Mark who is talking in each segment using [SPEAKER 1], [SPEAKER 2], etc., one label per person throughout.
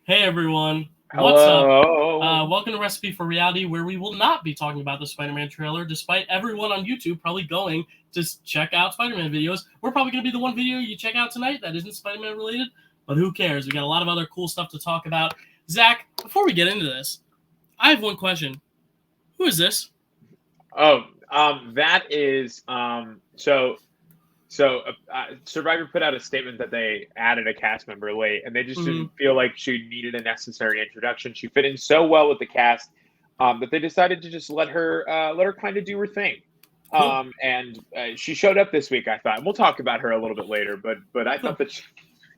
[SPEAKER 1] Hey everyone, what's up?
[SPEAKER 2] Hello.
[SPEAKER 1] Welcome to Recipe for Reality, where we will not be talking about the Spider-Man trailer, despite everyone on YouTube probably going to check out Spider-Man videos. We're probably going to be the one video you check out tonight that isn't Spider-Man related, but who cares? We got a lot of other cool stuff to talk about. Zach, before we get into this, I have one question. Who is this?
[SPEAKER 2] That is Survivor put out a statement that they added a cast member late, and they just didn't feel like she needed a necessary introduction. She fit in so well with the cast that they decided to just let her kind of do her thing.
[SPEAKER 1] Cool.
[SPEAKER 2] She showed up this week. I thought, and we'll talk about her a little bit later. But I thought that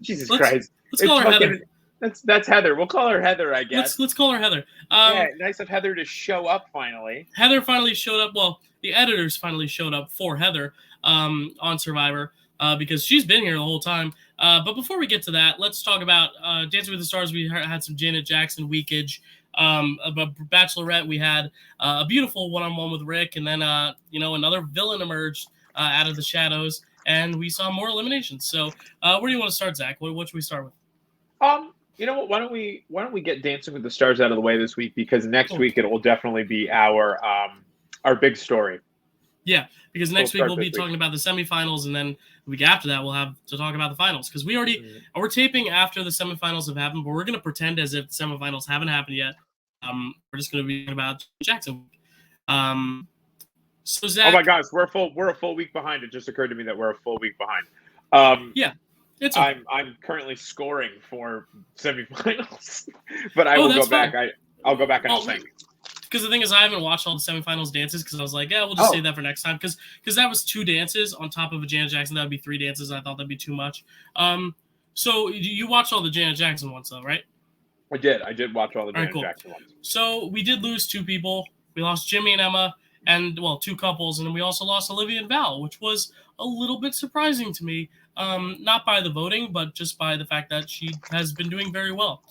[SPEAKER 2] Jesus Christ,
[SPEAKER 1] Let's call her Heather.
[SPEAKER 2] That's Heather. We'll call her Heather, I guess.
[SPEAKER 1] Let's call her Heather.
[SPEAKER 2] Yeah, nice of Heather to show up finally.
[SPEAKER 1] Heather finally showed up. Well, the editors finally showed up for Heather on Survivor because she's been here the whole time. But before we get to that, let's talk about Dancing with the Stars. We had some Janet Jackson weekage. About Bachelorette, we had a beautiful one-on-one with Rick, and then another villain emerged out of the shadows, and we saw more eliminations. So, where do you want to start, Zach? What should we start with?
[SPEAKER 2] You know what? Why don't we get Dancing with the Stars out of the way this week, because next week it will definitely be our big story.
[SPEAKER 1] Yeah, because next week we'll be talking about the semifinals, and then the week after that we'll have to talk about the finals, because we're taping after the semifinals have happened, but we're going to pretend as if the semifinals haven't happened yet. We're just going to be talking about Jackson. So Zach,
[SPEAKER 2] oh my gosh, we're a full week behind. It just occurred to me that we're a full week behind.
[SPEAKER 1] Yeah. It's okay.
[SPEAKER 2] I'm currently scoring for semifinals, but I will go back. I'll go back and I'll think.
[SPEAKER 1] Because the thing is, I haven't watched all the semifinals dances because I was like, yeah, we'll just save that for next time. Because that was 2 dances on top of a Janet Jackson. That would be 3 dances. And I thought that'd be too much. So you watched all the Janet Jackson ones, though, right?
[SPEAKER 2] I did watch all the Janet Jackson ones.
[SPEAKER 1] So we did lose 2 people. We lost Jimmy and Emma, and 2 couples, and then we also lost Olivia and Val, which was a little bit surprising to me. Not by the voting, but just by the fact that she has been doing very well.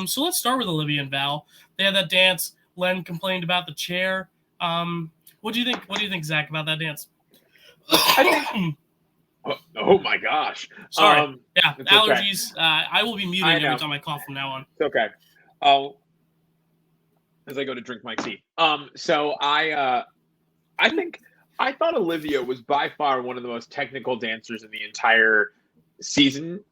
[SPEAKER 1] So let's start with Olivia and Val. They had that dance. Len complained about the chair. What do you think? What do you think, Zach, about that dance?
[SPEAKER 2] Oh my gosh!
[SPEAKER 1] Sorry. Allergies. Okay. I will be muting every time I cough from now on.
[SPEAKER 2] It's okay. As I go to drink my tea. So I thought Olivia was by far one of the most technical dancers in the entire season,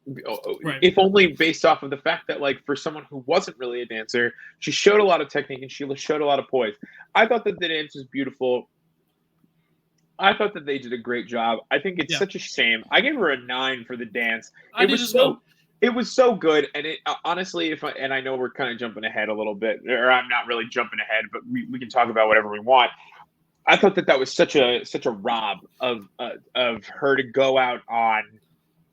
[SPEAKER 2] right. If only based off of the fact that, like, for someone who wasn't really a dancer, she showed a lot of technique and she showed a lot of poise. I thought that the dance was beautiful. I thought that they did a great job. I think it's such a shame. I gave her a 9 for the dance. It was so good, and it honestly, I know we're kind of jumping ahead a little bit, or I'm not really jumping ahead, but we can talk about whatever we want. I thought that was such a rob of her to go out on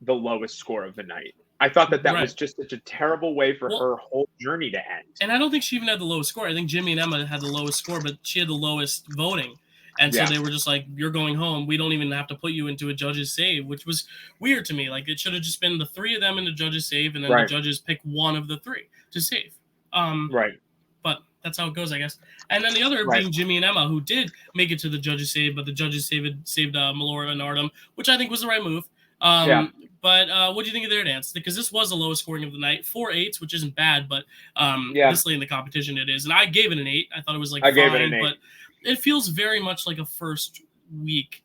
[SPEAKER 2] the lowest score of the night. I thought that was just such a terrible way for her whole journey to end.
[SPEAKER 1] And I don't think she even had the lowest score. I think Jimmy and Emma had the lowest score, but she had the lowest voting. And so they were just like, you're going home. We don't even have to put you into a judge's save, which was weird to me. Like, it should have just been the 3 of them in the judge's save, and then the judges pick one of the 3 to save. But that's how it goes, I guess. And then the other being Jimmy and Emma, who did make it to the judges' save, but the judges saved Melora and Artem, which I think was the right move. But what do you think of their dance? Because this was the lowest scoring of the night, 4 8s, which isn't bad, but this late in the competition it is. And I gave it an 8. I thought it was like fine, but it feels very much like a first week,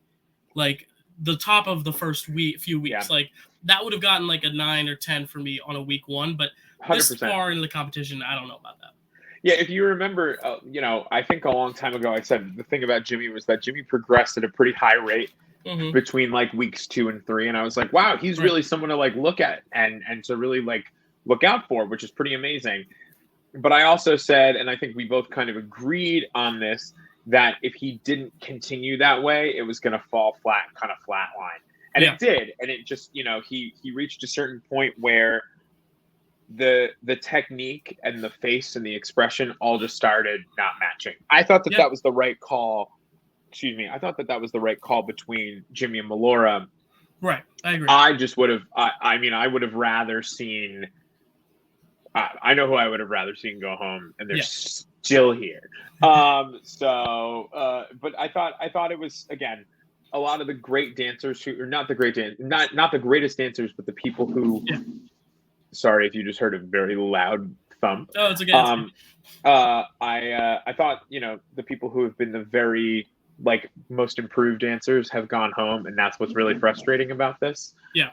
[SPEAKER 1] like the top of the first few weeks. Yeah. Like that would have gotten like a 9 or 10 for me on a week 1, but 100%. This far in the competition, I don't know about that.
[SPEAKER 2] Yeah, if you remember, I think a long time ago I said the thing about Jimmy was that Jimmy progressed at a pretty high rate between like weeks 2 and 3, and I was like, wow, he's really someone to like look at and to really like look out for, which is pretty amazing. But I also said, and I think we both kind of agreed on this, that if he didn't continue that way, it was going to fall flat line. And it did. And it just, he reached a certain point where the technique and the face and the expression all just started not matching. I thought that was the right call. Excuse me. I thought that was the right call between Jimmy and Melora.
[SPEAKER 1] Right. I agree.
[SPEAKER 2] I just would have, I would have rather seen, I know who I would have rather seen go home, and they're still here. But I thought it was, again, a lot of the great dancers who are not the greatest dancers, but the people who, sorry if you just heard a very loud thumb.
[SPEAKER 1] Oh, it's a good answer.
[SPEAKER 2] I thought, the people who have been the very most improved dancers have gone home, and that's what's really frustrating about this.
[SPEAKER 1] Yeah.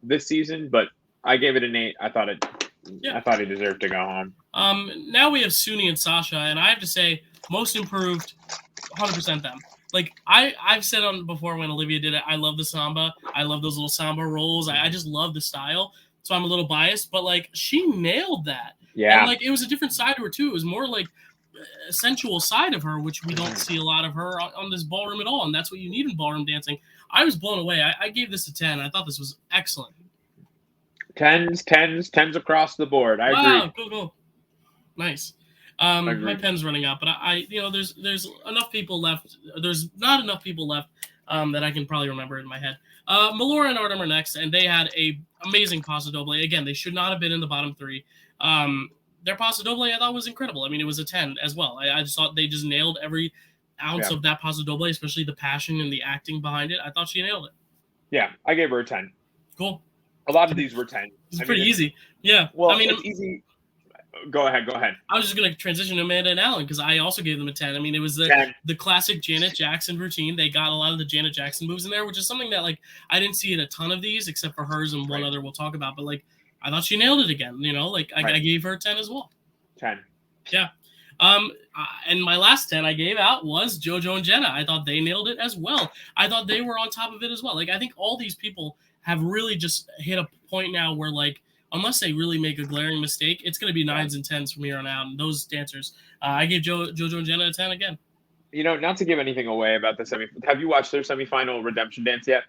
[SPEAKER 2] This season, but I gave it an 8. I thought he deserved to go home.
[SPEAKER 1] Now we have Suni and Sasha, and I have to say, most improved, 100% them. Like I've said on before when Olivia did it, I love the samba. I love those little samba rolls. I just love the style. So I'm a little biased, but she nailed that.
[SPEAKER 2] Yeah.
[SPEAKER 1] And it was a different side to her too. It was more like a sensual side of her, which we don't see a lot of her on this ballroom at all. And that's what you need in ballroom dancing. I was blown away. I gave this a 10. I thought this was excellent.
[SPEAKER 2] 10s across the board. I agree.
[SPEAKER 1] Cool. Nice. My pen's running out, but there's enough people left. There's not enough people left that I can probably remember in my head. Melora and Artem are next, and they had a amazing paso doble. Again, they should not have been in the bottom 3. Their paso doble I thought was incredible. I mean, it was a 10 as well. I just thought they just nailed every ounce of that paso doble, especially the passion and the acting behind it. I thought she nailed it.
[SPEAKER 2] Yeah, I gave her a 10.
[SPEAKER 1] Cool.
[SPEAKER 2] A lot of these were 10.
[SPEAKER 1] It's pretty easy. Yeah.
[SPEAKER 2] Well, it's easy. Go ahead.
[SPEAKER 1] I was just going to transition to Amanda and Alan because I also gave them a 10. I mean, it was the classic Janet Jackson routine. They got a lot of the Janet Jackson moves in there, which is something that I didn't see in a ton of these except for hers and one other we'll talk about. But I thought she nailed it again. I gave her a 10 as well.
[SPEAKER 2] 10.
[SPEAKER 1] Yeah. And my last 10 I gave out was JoJo and Jenna. I thought they nailed it as well. I thought they were on top of it as well. I think all these people have really just hit a point now where unless they really make a glaring mistake, it's going to be 9s and 10s from here on out. And those dancers, I gave JoJo and Jenna a 10 again.
[SPEAKER 2] Not to give anything away about the have you watched their semifinal redemption dance yet?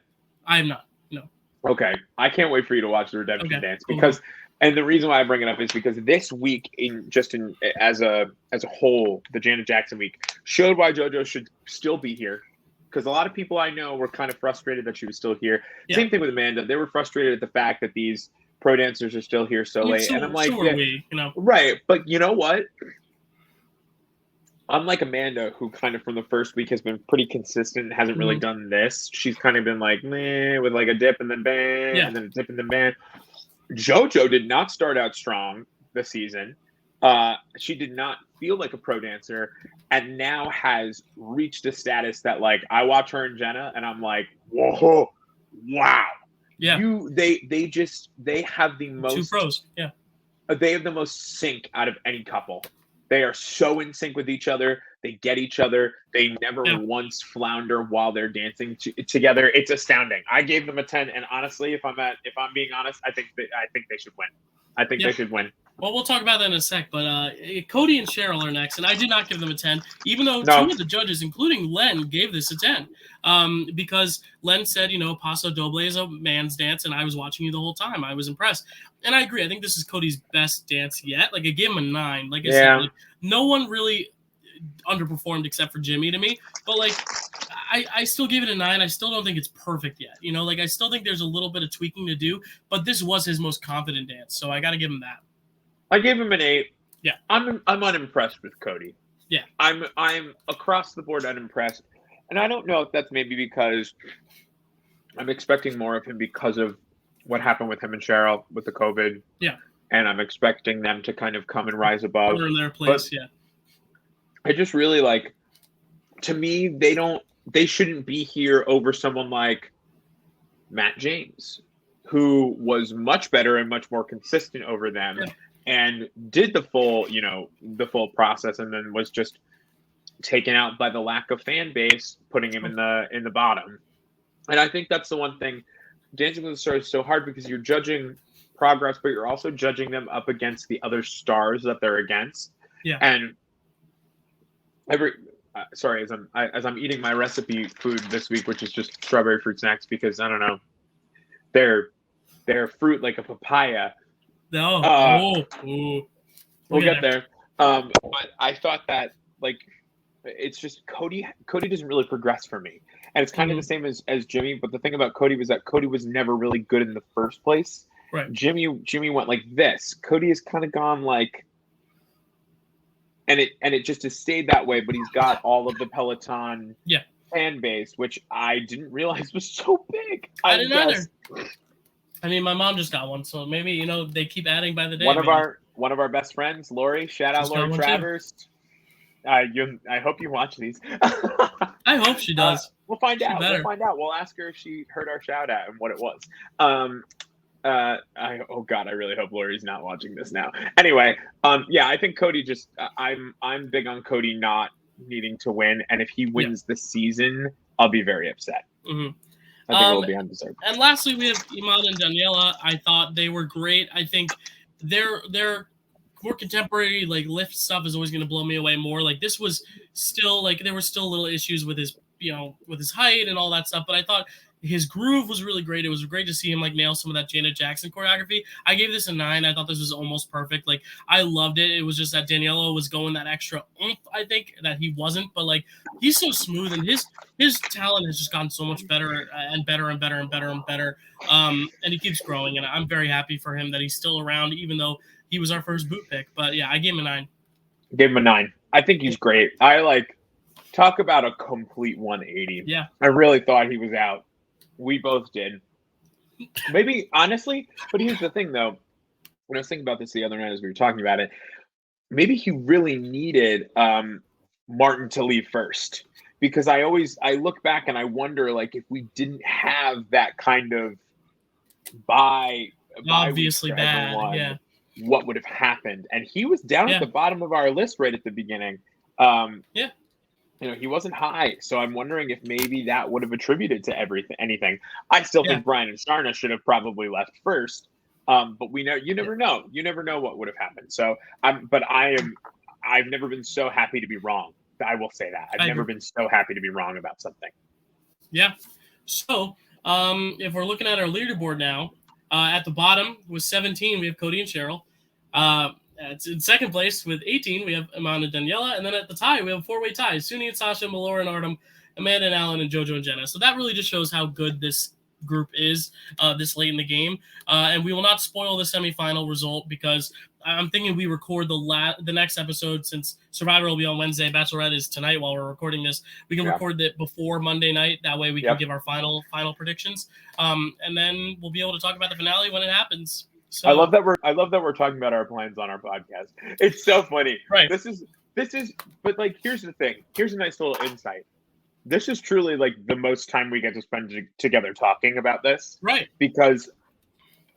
[SPEAKER 1] I have not. No.
[SPEAKER 2] Okay. I can't wait for you to watch the redemption dance because, and the reason why I bring it up is because this week as a whole, the Janet Jackson week showed why JoJo should still be here. Because a lot of people I know were kind of frustrated that she was still here. Yeah. Same thing with Amanda. They were frustrated at the fact that these pro dancers are still here so late. And I'm like, right. But you know what? Unlike Amanda, who kind of from the first week has been pretty consistent, hasn't really done this. She's kind of been meh, with a dip and then bang, and then a dip and then bang. JoJo did not start out strong this season. She did not feel like a pro dancer and now has reached a status that I watch her and Jenna and I'm like, whoa, wow.
[SPEAKER 1] Yeah.
[SPEAKER 2] They have the most
[SPEAKER 1] 2 pros. Yeah.
[SPEAKER 2] They have the most sync out of any couple. They are so in sync with each other. They get each other. They never once flounder while they're dancing together. It's astounding. I gave them a 10, and honestly, if I'm being honest, I think they should win. I think they should win.
[SPEAKER 1] Well, we'll talk about that in a sec, but Cody and Cheryl are next, and I did not give them a 10, even though 2 of the judges, including Len, gave this a 10, because Len said, Paso Doble is a man's dance, and I was watching you the whole time. I was impressed, and I agree. I think this is Cody's best dance yet. I gave him a 9. Like I said, no one really underperformed except for Jimmy to me, but I still give it a 9. I still don't think it's perfect yet. I still think there's a little bit of tweaking to do, but this was his most confident dance, so I got to give him that.
[SPEAKER 2] I gave him an 8.
[SPEAKER 1] Yeah.
[SPEAKER 2] I'm unimpressed with Cody.
[SPEAKER 1] Yeah.
[SPEAKER 2] I'm across the board unimpressed. And I don't know if that's maybe because I'm expecting more of him because of what happened with him and Cheryl with the COVID.
[SPEAKER 1] Yeah.
[SPEAKER 2] And I'm expecting them to kind of come and rise above.
[SPEAKER 1] Put in their place, yeah.
[SPEAKER 2] I just really to me, they shouldn't be here over someone like Matt James, who was much better and much more consistent over them. Yeah. And did the full process, and then was just taken out by the lack of fan base, putting him in the bottom. And I think that's the one thing. Dancing with the Stars is so hard because you're judging progress, but you're also judging them up against the other stars that they're against.
[SPEAKER 1] Yeah.
[SPEAKER 2] And as I'm eating my recipe food this week, which is just strawberry fruit snacks, because I don't know, they're fruit like a papaya.
[SPEAKER 1] No.
[SPEAKER 2] We'll get there. But I thought that it's just Cody doesn't really progress for me. And it's kind of the same as Jimmy, but the thing about Cody was that Cody was never really good in the first place.
[SPEAKER 1] Right.
[SPEAKER 2] Jimmy went like this. Cody has kind of gone and it just has stayed that way, but he's got all of the Peloton fan base, which I didn't realize was so big.
[SPEAKER 1] I didn't either. I mean, my mom just got one, so maybe they keep adding by the day.
[SPEAKER 2] one of our best friends, Lori. Shout out Lori Travers. I hope you watch these.
[SPEAKER 1] I hope she does.
[SPEAKER 2] We'll find out. We'll find out. We'll ask her if she heard our shout out and what it was. Oh God, I really hope Lori's not watching this now. Anyway, yeah, I think Cody just. I'm big on Cody not needing to win, and if he wins the season, I'll be very upset.
[SPEAKER 1] Mm-hmm.
[SPEAKER 2] I think it will be undeserved.
[SPEAKER 1] And lastly, we have Iman and Daniela. I thought they were great. I think their more contemporary lift stuff is always going to blow me away more. Like this was still there were still little issues with his with his height and all that stuff, but I thought his groove was really great. It was great to see him nail some of that Janet Jackson choreography. I gave this a 9. I thought this was almost perfect. I loved it. It was just that Daniela was going that extra oomph, I think, that he wasn't. But he's so smooth, and his talent has just gotten so much better and better and better and better and better. And he keeps growing, and I'm very happy for him that he's still around, even though he was our first boot pick. But yeah, I gave him a 9.
[SPEAKER 2] Gave him a 9. I think he's great. Talk about a complete 180.
[SPEAKER 1] Yeah.
[SPEAKER 2] I really thought he was out. We both did. Maybe, honestly, but here's the thing, though. When I was thinking about this the other night as we were talking about it, maybe he really needed Martin to leave first. Because I look back and I wonder, if we didn't have that kind of
[SPEAKER 1] obviously bad, everyone,
[SPEAKER 2] what would have happened? And he was down at the bottom of our list right at the beginning. He wasn't high, so I'm wondering if maybe that would have attributed to anything. I still think Brian and Sharna should have probably left first, but you never know. You never know what would have happened. So, I've never been so happy to be wrong. I will say that I've never been so happy to be wrong about something.
[SPEAKER 1] Yeah. So, if we're looking at our leaderboard now, at the bottom with 17, we have Cody and Cheryl. It's in second place with 18. We have Iman and Daniela. And then at the tie, we have a 4-way tie. Suni and Sasha, Melora and Artem, Amanda and Alan, and JoJo and Jenna. So that really just shows how good this group is this late in the game. And we will not spoil the semifinal result because I'm thinking we record the next episode since Survivor will be on Wednesday. Bachelorette is tonight while we're recording this. We can record it before Monday night. That way we can give our final predictions. And then we'll be able to talk about the finale when it happens. So,
[SPEAKER 2] I love that we're talking about our plans on our podcast. It's so funny.
[SPEAKER 1] Right.
[SPEAKER 2] This is but here's the thing. Here's a nice little insight. This is truly the most time we get to spend together talking about this.
[SPEAKER 1] Right.
[SPEAKER 2] Because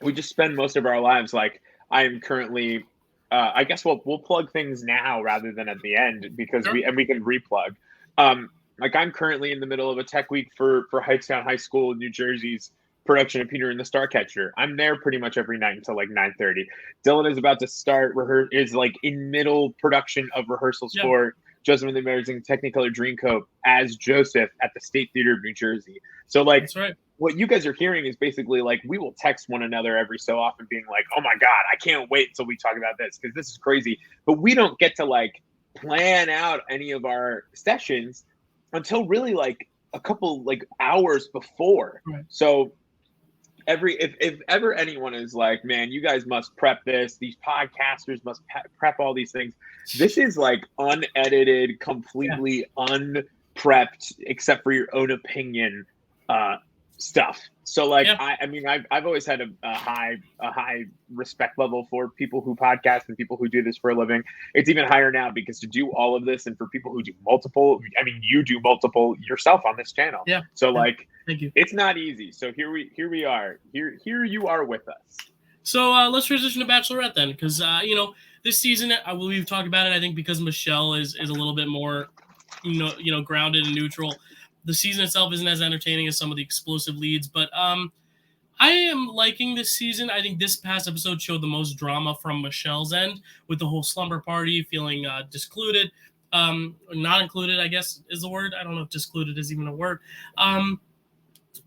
[SPEAKER 2] we just spend most of our lives I am currently I guess we'll plug things now rather than at the end because we can replug. I'm currently in the middle of a tech week for Hightstown High School in New Jersey's production of Peter and the Starcatcher. I'm there pretty much every night until 9:30. Dylan is about to start is in middle production of rehearsals for Joseph and the Amazing Technicolor Dreamcoat as Joseph at the State Theater of New Jersey. So
[SPEAKER 1] that's right.
[SPEAKER 2] What you guys are hearing is basically we will text one another every so often being oh my God, I can't wait until we talk about this because this is crazy. But we don't get to plan out any of our sessions until really a couple hours before.
[SPEAKER 1] Right.
[SPEAKER 2] So if ever anyone is man, you guys must prep this, these podcasters must prep all these things, this is unedited, completely unprepped except for your own opinion stuff. So I've always had a high respect level for people who podcast and people who do this for a living. It's even higher now because to do all of this and for people who do multiple, you do multiple yourself on this channel.
[SPEAKER 1] Yeah.
[SPEAKER 2] So
[SPEAKER 1] thank you.
[SPEAKER 2] It's not easy. So here we are. Here you are with us.
[SPEAKER 1] So let's transition to Bachelorette then, because this season we've talked about it. I think because Michelle is a little bit more grounded and neutral. The season itself isn't as entertaining as some of the explosive leads, but I am liking this season. I think this past episode showed the most drama from Michelle's end with the whole slumber party, feeling discluded, not included, I guess is the word. I don't know if discluded is even a word.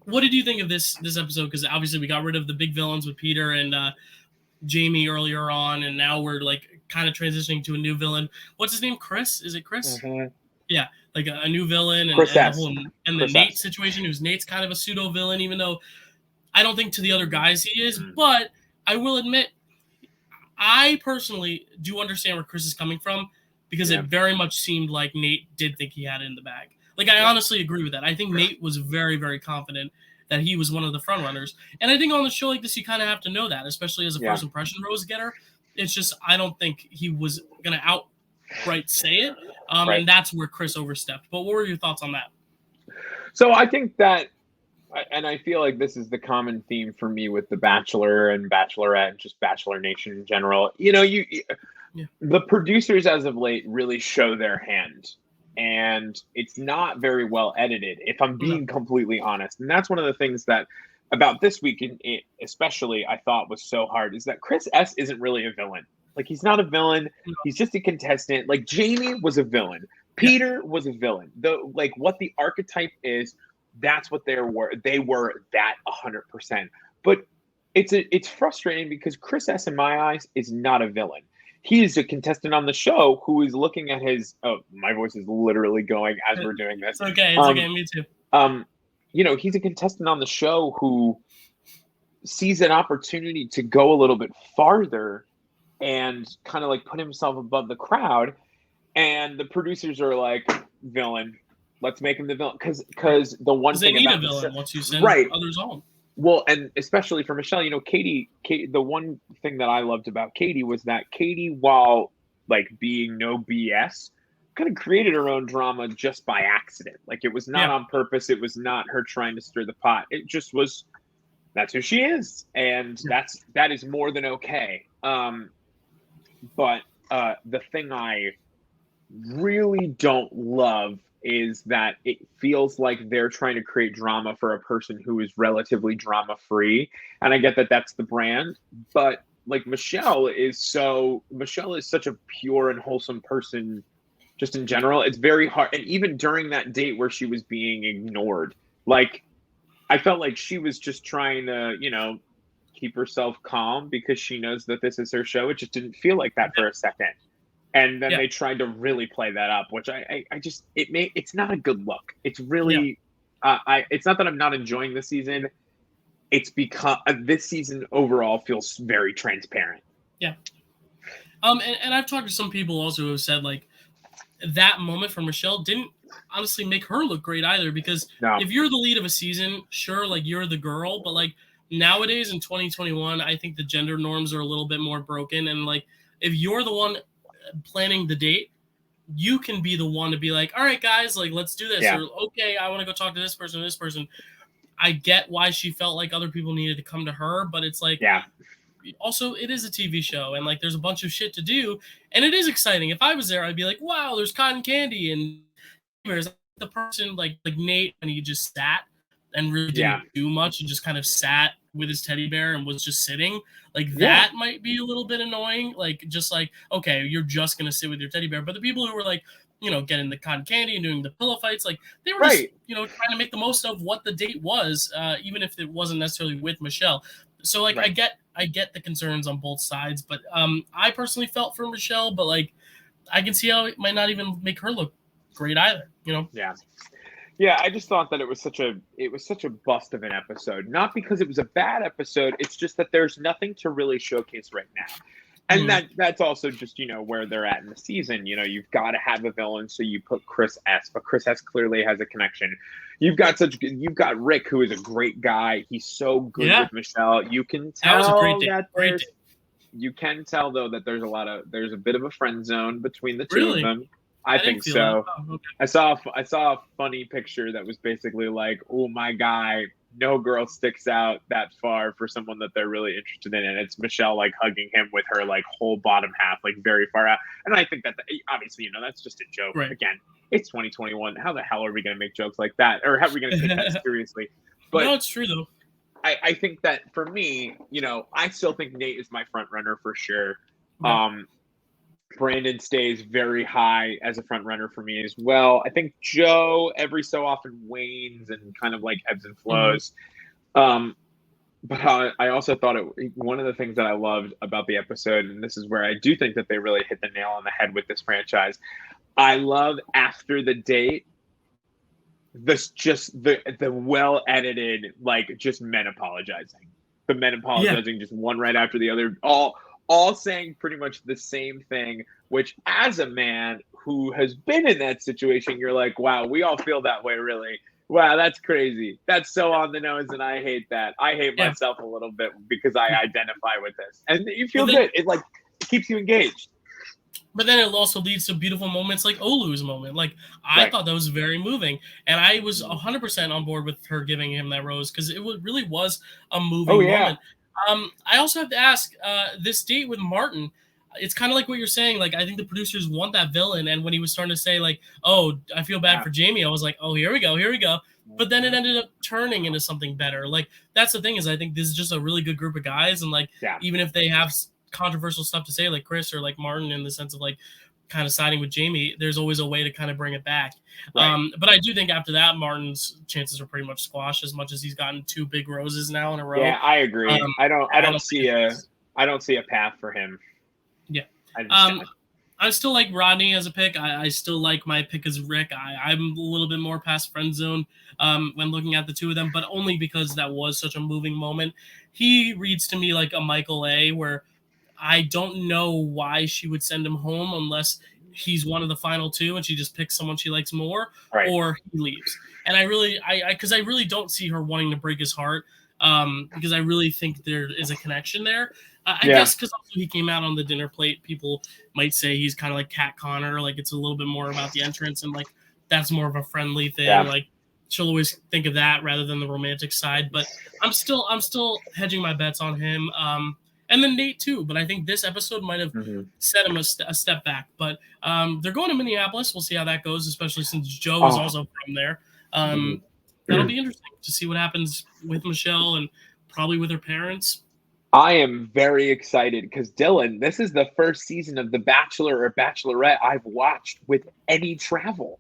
[SPEAKER 1] What did you think of this episode? Because obviously we got rid of the big villains with Peter and Jamie earlier on, and now we're kind of transitioning to a new villain. What's his name? Chris? Is it Chris?
[SPEAKER 2] Mm-hmm.
[SPEAKER 1] Yeah, a new villain and the Nate situation, who's Nate's kind of a pseudo villain, even though I don't think to the other guys he is. But I will admit, I personally do understand where Chris is coming from because it very much seemed like Nate did think he had it in the bag. I honestly agree with that. I think Nate was very, very confident that he was one of the front runners. And I think on the show like this, you kind of have to know that, especially as a first impression rose getter. It's just I don't think he was gonna outright say it,
[SPEAKER 2] Right.
[SPEAKER 1] and that's where Chris overstepped. But what were your thoughts on that?
[SPEAKER 2] So I think that, and I feel like this is the common theme for me with The Bachelor and Bachelorette and just Bachelor Nation in general. The producers as of late really show their hand, and it's not very well edited, if I'm being completely honest. And that's one of the things that about this week, especially, I thought was so hard, is that Chris S isn't really a villain. Like, he's not a villain. He's just a contestant. Like, Jamie was a villain. Peter was a villain. What the archetype is, that's what they were. They were that 100%. But it's frustrating because Chris S, in my eyes, is not a villain. He is a contestant on the show who is looking at his. Oh, my voice is literally going as we're doing this.
[SPEAKER 1] It's okay. It's okay. Me too.
[SPEAKER 2] He's a contestant on the show who sees an opportunity to go a little bit farther and kind of like put himself above the crowd. And the producers are like, villain, let's make him the villain. Because the one thing
[SPEAKER 1] they need
[SPEAKER 2] about
[SPEAKER 1] a villain once you send others home.
[SPEAKER 2] Well, and especially for Michelle, Katie, the one thing that I loved about Katie was that Katie, while like being no BS, kind of created her own drama just by accident. Like, it was not on purpose. It was not her trying to stir the pot. It just was, that's who she is. And that is more than okay. But the thing I really don't love is that it feels like they're trying to create drama for a person who is relatively drama free. And I get that that's the brand, but like Michelle is such a pure and wholesome person just in general. It's very hard. And even during that date where she was being ignored, like, I felt like she was just trying to, keep herself calm because she knows that this is her show. It just didn't feel like that for a second. And then they tried to really play that up, which it's not a good look. It's really, it's not that I'm not enjoying the season. It's because this season overall feels very transparent.
[SPEAKER 1] Yeah. And I've talked to some people also who have said like that moment for Michelle didn't honestly make her look great either, because if you're the lead of a season, sure, like you're the girl, but like nowadays in 2021, I think the gender norms are a little bit more broken. And like, if you're the one planning the date, you can be the one to be like, all right guys, like let's do this, or okay, I want to go talk to this person. I get why she felt like other people needed to come to her, but it's like, also it is a TV show and like there's a bunch of shit to do, and it is exciting. If I was there, I'd be like, wow, there's cotton candy, and there's the person like Nate, and he just sat and really didn't do much and just kind of sat with his teddy bear and was just sitting. Like that might be a little bit annoying. Like, just like, okay, you're just going to sit with your teddy bear. But the people who were like, getting the cotton candy and doing the pillow fights, like they were just, trying to make the most of what the date was, even if it wasn't necessarily with Michelle. So like, I get the concerns on both sides, but I personally felt for Michelle, but like, I can see how it might not even make her look great either,
[SPEAKER 2] Yeah, I just thought that it was such a bust of an episode. Not because it was a bad episode, it's just that there's nothing to really showcase right now. And that's also just, where they're at in the season. You've got to have a villain, so you put Chris S, but Chris S clearly has a connection. You've got Rick, who is a great guy. He's so good with Michelle. You can tell
[SPEAKER 1] that was a great date.
[SPEAKER 2] You can tell though that there's a bit of a friend zone between the two of them. I think so.
[SPEAKER 1] Oh, okay.
[SPEAKER 2] I saw a funny picture that was basically like, oh my guy, no girl sticks out that far for someone that they're really interested in, and it's Michelle like hugging him with her like whole bottom half like very far out. And I think that obviously that's just a joke.
[SPEAKER 1] Right.
[SPEAKER 2] Again, it's 2021. How the hell are we going to make jokes like that, or how are we going to take that seriously? But
[SPEAKER 1] no, it's true though.
[SPEAKER 2] I think that for me, I still think Nate is my front runner for sure. Brandon stays very high as a front runner for me as well. I think Joe every so often wanes and kind of like ebbs and flows. But I also thought one of the things that I loved about the episode, and this is where I do think that they really hit the nail on the head with this franchise. I love after the date, the well edited, like just men apologizing. The men apologizing just one right after the other. All saying pretty much the same thing, which as a man who has been in that situation, you're like, wow, we all feel that way, really. Wow, that's crazy. That's so on the nose, and I hate that. I hate myself a little bit because I identify with this. And you feel good. It keeps you engaged.
[SPEAKER 1] But then it also leads to beautiful moments like Olu's moment. Like, I thought that was very moving. And I was 100% on board with her giving him that rose because it really was a moving moment. I also have to ask, this date with Martin, it's kind of like what you're saying. Like, I think the producers want that villain. And when he was starting to say, like, oh, I feel bad for Jamie, I was like, oh, here we go. But then it ended up turning into something better. Like, that's the thing is I think this is just a really good group of guys. And, like, even if they have controversial stuff to say, like Chris or like Martin, in the sense of like kind of siding with Jamie, there's always a way to kind of bring it back. But I do think after that, Martin's chances are pretty much squashed, as much as he's gotten 2 big roses now in a row.
[SPEAKER 2] Yeah, I agree. I don't see a path for him.
[SPEAKER 1] Yeah. I still like Rodney as a pick. I still like my pick as Rick. I'm a little bit more past friend zone when looking at the two of them, but only because that was such a moving moment. He reads to me like a Michael A, where I don't know why she would send him home unless he's one of the final 2 and she just picks someone she likes more, or he leaves. And I really don't see her wanting to break his heart, because I really think there is a connection there. I guess because he came out on the dinner plate, people might say he's kind of like Kat Connor, like it's a little bit more about the entrance and like that's more of a friendly thing. Like she'll always think of that rather than the romantic side. But I'm still hedging my bets on him. And then Nate too, but I think this episode might have set him a step back. But they're going to Minneapolis. We'll see how that goes, especially since Joe is also from there. That'll be interesting to see what happens with Michelle and probably with her parents.
[SPEAKER 2] I am very excited because, Dylan, this is the first season of The Bachelor or Bachelorette I've watched with any travel.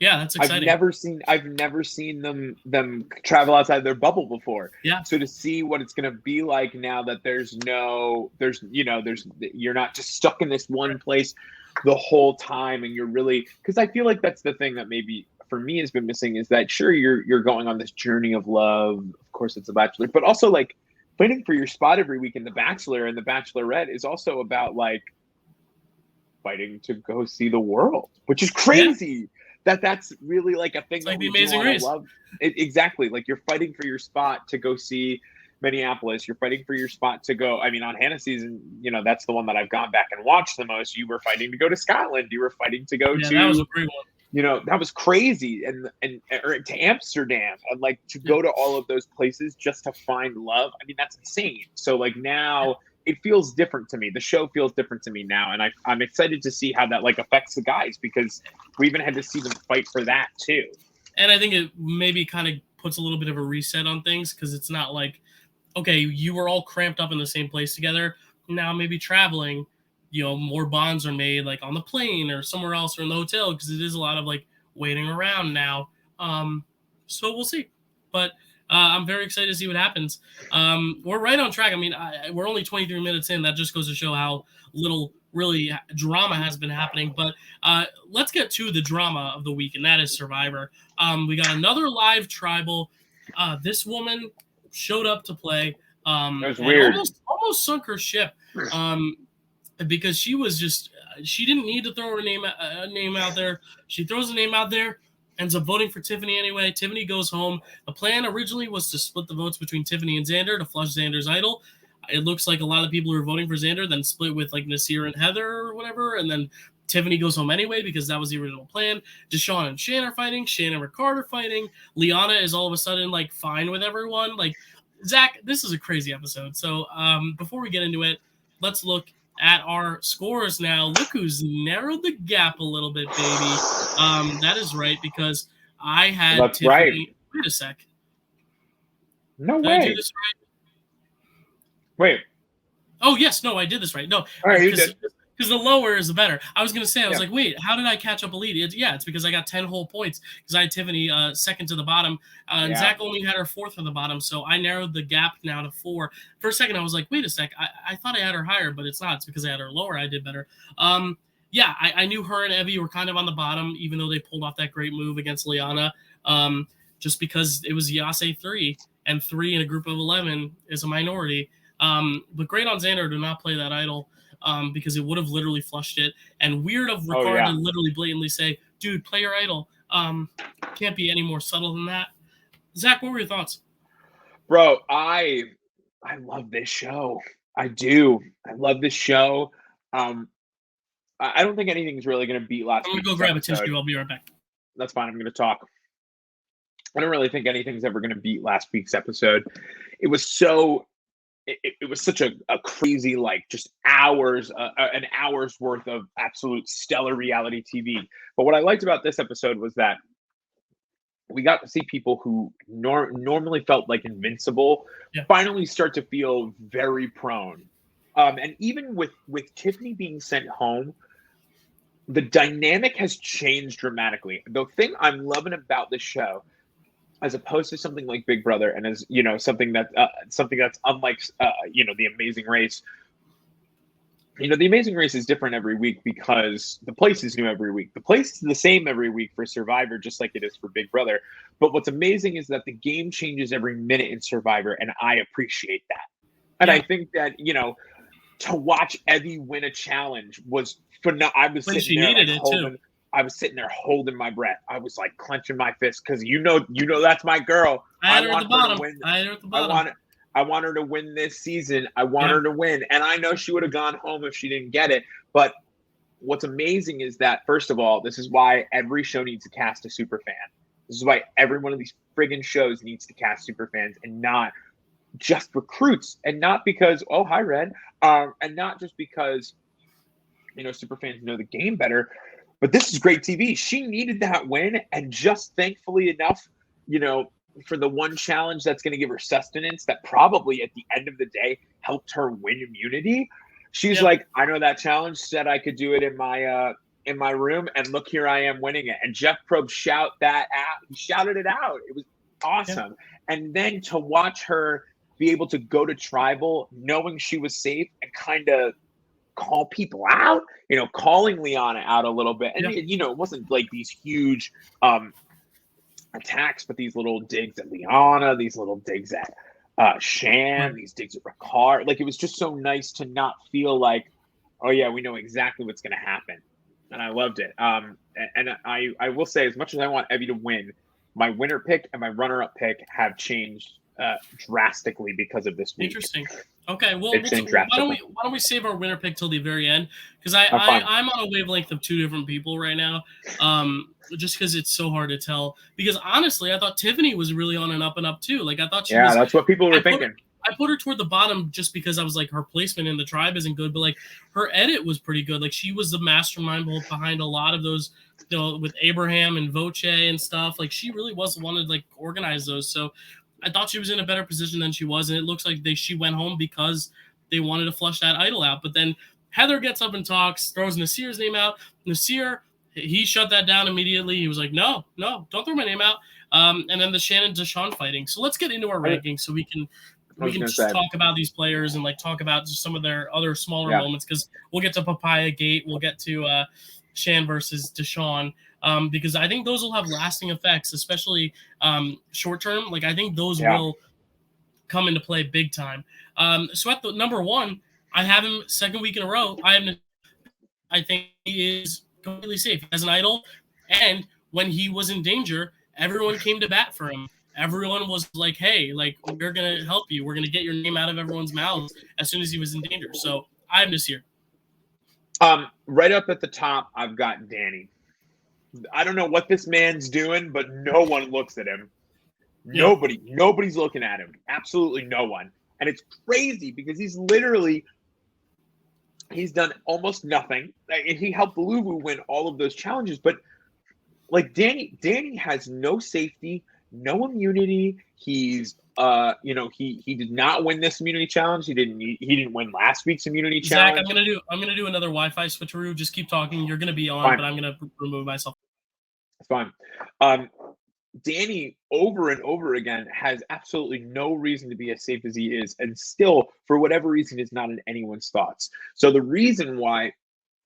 [SPEAKER 1] Yeah, that's exciting.
[SPEAKER 2] I've never seen them travel outside their bubble before.
[SPEAKER 1] Yeah.
[SPEAKER 2] So to see what it's going to be like now that you're not just stuck in this one place the whole time, and you're really, because I feel like that's the thing that maybe for me has been missing, is that sure you're going on this journey of love. Of course, it's a Bachelor, but also like fighting for your spot every week in The Bachelor and The Bachelorette is also about like fighting to go see the world, which is crazy. That's really like a thing.
[SPEAKER 1] It's like The Amazing Race.
[SPEAKER 2] Exactly. Like you're fighting for your spot to go see Minneapolis. You're fighting for your spot to go. I mean, on Hannah's season, that's the one that I've gone back and watched the most. You were fighting to go to Scotland. You were fighting to go to.
[SPEAKER 1] That was a great one.
[SPEAKER 2] That was crazy, or to Amsterdam, and like to go to all of those places just to find love. I mean, that's insane. So like now it feels different to me. The show feels different to me now, and I'm excited to see how that like affects the guys, because we even had to see them fight for that too.
[SPEAKER 1] And I think it maybe kind of puts a little bit of a reset on things, because it's not like, okay, you were all cramped up in the same place together. Now maybe traveling, more bonds are made like on the plane or somewhere else or in the hotel, because it is a lot of like waiting around now. So we'll see. But I'm very excited to see what happens. We're right on track. I mean, we're only 23 minutes in. That just goes to show how little really drama has been happening. But let's get to the drama of the week, and that is Survivor. We got another live tribal. This woman showed up to play.
[SPEAKER 2] That was weird.
[SPEAKER 1] Almost sunk her ship. Because she was she didn't need to throw her name out there. She throws a name out there, ends up voting for Tiffany anyway. Tiffany goes home. The plan originally was to split the votes between Tiffany and Xander to flush Xander's idol. It looks like a lot of people who are voting for Xander then split with like Nasir and Heather or whatever, and then Tiffany goes home anyway because that was the original plan. Deshaun and Shane are fighting. Shane and Ricard are fighting. Liana is all of a sudden like fine with everyone. Like, Zach, this is a crazy episode. So before we get into it, let's look at our scores now. Look who's narrowed the gap a little bit, baby. That is right, because I had
[SPEAKER 2] That's
[SPEAKER 1] Tiffany.
[SPEAKER 2] right.
[SPEAKER 1] Wait a sec.
[SPEAKER 2] No
[SPEAKER 1] Did
[SPEAKER 2] way.
[SPEAKER 1] I do this right?
[SPEAKER 2] Wait.
[SPEAKER 1] Oh, yes. No, I did this right. No.
[SPEAKER 2] All right, you did.
[SPEAKER 1] Because the lower is the better. I was going to say, I was like, wait, how did I catch up a lead? It's because I got 10 whole points, because I had Tiffany second to the bottom. And Zach only had her fourth from the bottom, so I narrowed the gap now to 4. For a second, I was like, wait a sec. I thought I had her higher, but it's not. It's because I had her lower. I did better. I knew her and Evie were kind of on the bottom, even though they pulled off that great move against Liana, just because it was Yase 3, and 3 in a group of 11 is a minority. But great on Xander to not play that idol. Because it would have literally flushed it. And weird of Ricard to literally blatantly say, dude, play your idol. Can't be any more subtle than that. Zach, what were your thoughts?
[SPEAKER 2] Bro, I love this show. I do. I love this show. I don't think anything's really going to beat last
[SPEAKER 1] I'm
[SPEAKER 2] week's
[SPEAKER 1] gonna go grab
[SPEAKER 2] episode.
[SPEAKER 1] a tissue. I'll be right back.
[SPEAKER 2] That's fine. I'm going to talk. I don't really think anything's ever going to beat last week's episode. It was so. It was such a crazy, like, just hours, an hour's worth of absolute stellar reality TV. But what I liked about this episode was that we got to see people who normally felt like invincible finally start to feel very prone. And even with Tiffany being sent home, the dynamic has changed dramatically. The thing I'm loving about this show, as opposed to something like Big Brother, and as you know, something that's unlike The Amazing Race. The Amazing Race is different every week because the place is new every week. The place is the same every week for Survivor, just like it is for Big Brother. But what's amazing is that the game changes every minute in Survivor, and I appreciate that. And I think that, to watch Evie win a challenge was phenomenal. I was sitting there I was sitting there holding my breath. I was like clenching my fist because that's my girl.
[SPEAKER 1] I had her at the bottom.
[SPEAKER 2] I want her to win this season. I want her to win. And I know she would have gone home if she didn't get it. But what's amazing is that, first of all, this is why every show needs to cast a super fan. This is why every one of these friggin' shows needs to cast super fans and not just recruits. And not because, oh, hi, Red. And not just because, super fans know the game better. But this is great TV. She needed that win. And just thankfully enough, for the one challenge that's going to give her sustenance that probably at the end of the day helped her win immunity. She's like, I know that challenge said I could do it in my room, and look, here I am winning it. And Jeff Probst shout that out. He shouted it out. It was awesome. Yeah. And then to watch her be able to go to Tribal knowing she was safe and kind of call people out, calling Liana out a little bit. And, it wasn't like these huge attacks, but these little digs at Liana, these little digs at Shan, these digs at Ricard. Like, it was just so nice to not feel like, oh yeah, we know exactly what's going to happen. And I loved it. And I will say, as much as I want Evie to win, my winner pick and my runner-up pick have changed drastically because of this week.
[SPEAKER 1] Interesting. Okay, well, why don't we save our winner pick till the very end? Because I'm on a wavelength of two different people right now. Just because it's so hard to tell. Because honestly, I thought Tiffany was really on an up and up too. Like, I thought she was.
[SPEAKER 2] Yeah, that's what people were thinking.
[SPEAKER 1] I put her toward the bottom just because I was like, her placement in the tribe isn't good, but like her edit was pretty good. Like, she was the mastermind behind a lot of those, with Abraham and Voce and stuff. Like, she really was the one to like organize those. So I thought she was in a better position than she was, and it looks like she went home because they wanted to flush that idol out. But then Heather gets up and talks, throws Nasir's name out. Nasir, he shut that down immediately. He was like, no, don't throw my name out. And then the Shannon Deshawn fighting. So let's get into our rankings so we can just talk about these players and like talk about just some of their other smaller moments, because we'll get to Papaya Gate, we'll get to Shan versus Deshawn. Because I think those will have lasting effects, especially short term. Like, I think those will come into play big time. So at the number one, I have him second week in a row. I think he is completely safe. He has an idol, and when he was in danger, everyone came to bat for him. Everyone was like, hey, like, we're going to help you. We're going to get your name out of everyone's mouths as soon as he was in danger. So I have Nasir.
[SPEAKER 2] Right up at the top, I've got Danny. I don't know what this man's doing, but no one looks at him. Yeah. Nobody's looking at him. Absolutely no one. And it's crazy because he's done almost nothing. He helped Luvu win all of those challenges, but like Danny has no safety, no immunity. He's he did not win this immunity challenge. He didn't win last week's immunity challenge.
[SPEAKER 1] Zach, I'm gonna do another Wi-Fi switcheroo. Just keep talking. You're gonna be on, but I'm gonna remove myself.
[SPEAKER 2] It's fine. Danny over and over again has absolutely no reason to be as safe as he is, and still, for whatever reason, is not in anyone's thoughts. So the reason why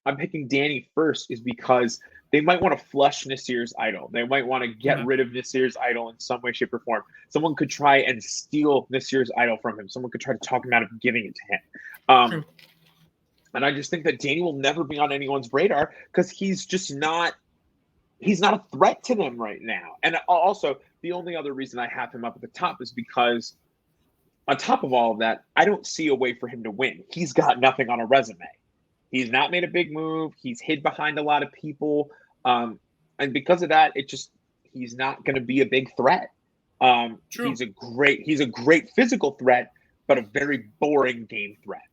[SPEAKER 2] I'm picking Danny first is because they might want to flush Nasir's idol. They might want to get rid of Nasir's idol in some way, shape, or form. Someone could try and steal Nasir's idol from him. Someone could try to talk him out of giving it to him. And I just think that Danny will never be on anyone's radar because he's not a threat to them right now. And also, the only other reason I have him up at the top is because on top of all of that, I don't see a way for him to win. He's got nothing on a resume. He's not made a big move. He's hid behind a lot of people. And because of that, he's not going to be a big threat.
[SPEAKER 1] True.
[SPEAKER 2] He's a great physical threat, but a very boring game threat.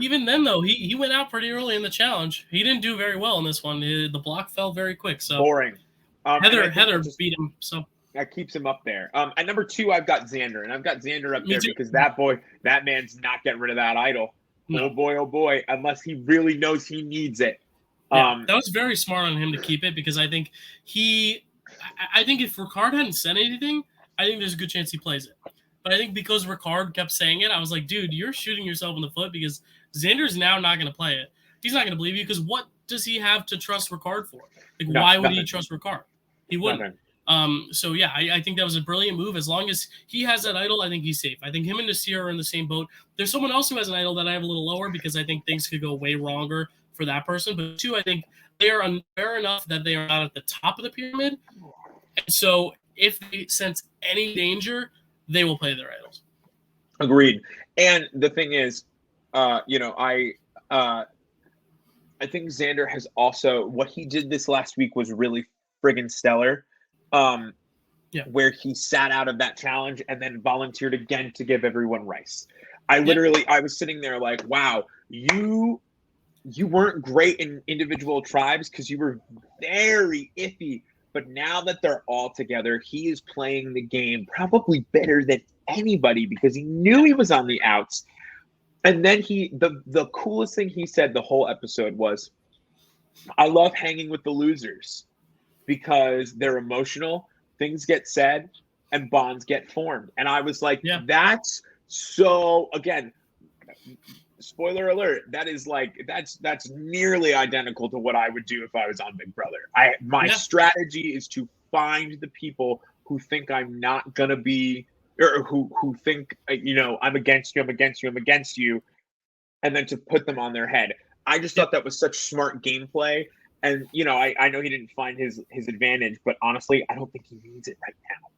[SPEAKER 1] Even then, though, he went out pretty early in the challenge. He didn't do very well in this one. The block fell very quick. So
[SPEAKER 2] boring.
[SPEAKER 1] Heather beat him. So
[SPEAKER 2] that keeps him up there. At number 2, I've got Xander, and I've got Xander up there because that man's not getting rid of that idol. No. Oh boy! Unless he really knows he needs it.
[SPEAKER 1] Yeah, that was very smart on him to keep it because I think if Ricard hadn't said anything, I think there's a good chance he plays it. But I think because Ricard kept saying it, I was like, dude, you're shooting yourself in the foot because Xander's now not going to play it. He's not going to believe you because what does he have to trust Ricard for? Like, why would he trust Ricard? He wouldn't. So, yeah, I think that was a brilliant move. As long as he has that idol, I think he's safe. I think him and Nasir are in the same boat. There's someone else who has an idol that I have a little lower because I think things could go way wronger for that person. But 2, I think they are unfair enough that they are not at the top of the pyramid. And so if they sense any danger, they will play their idols.
[SPEAKER 2] Agreed. And the thing is, I think Xander has also, what he did this last week was really friggin' stellar. Where he sat out of that challenge and then volunteered again to give everyone rice. I was sitting there like, wow, you weren't great in individual tribes because you were very iffy. But now that they're all together, he is playing the game probably better than anybody because he knew he was on the outs. And then the coolest thing he said the whole episode was, I love hanging with the losers because they're emotional, things get said, and bonds get formed. And I was like, that's so, again, spoiler alert, that's nearly identical to what I would do if I was on Big Brother. My strategy is to find the people who think I'm not gonna be, or who think I'm against you, and then to put them on their head. I just thought that was such smart gameplay. And I know he didn't find his advantage, but honestly, I don't think he needs it right now.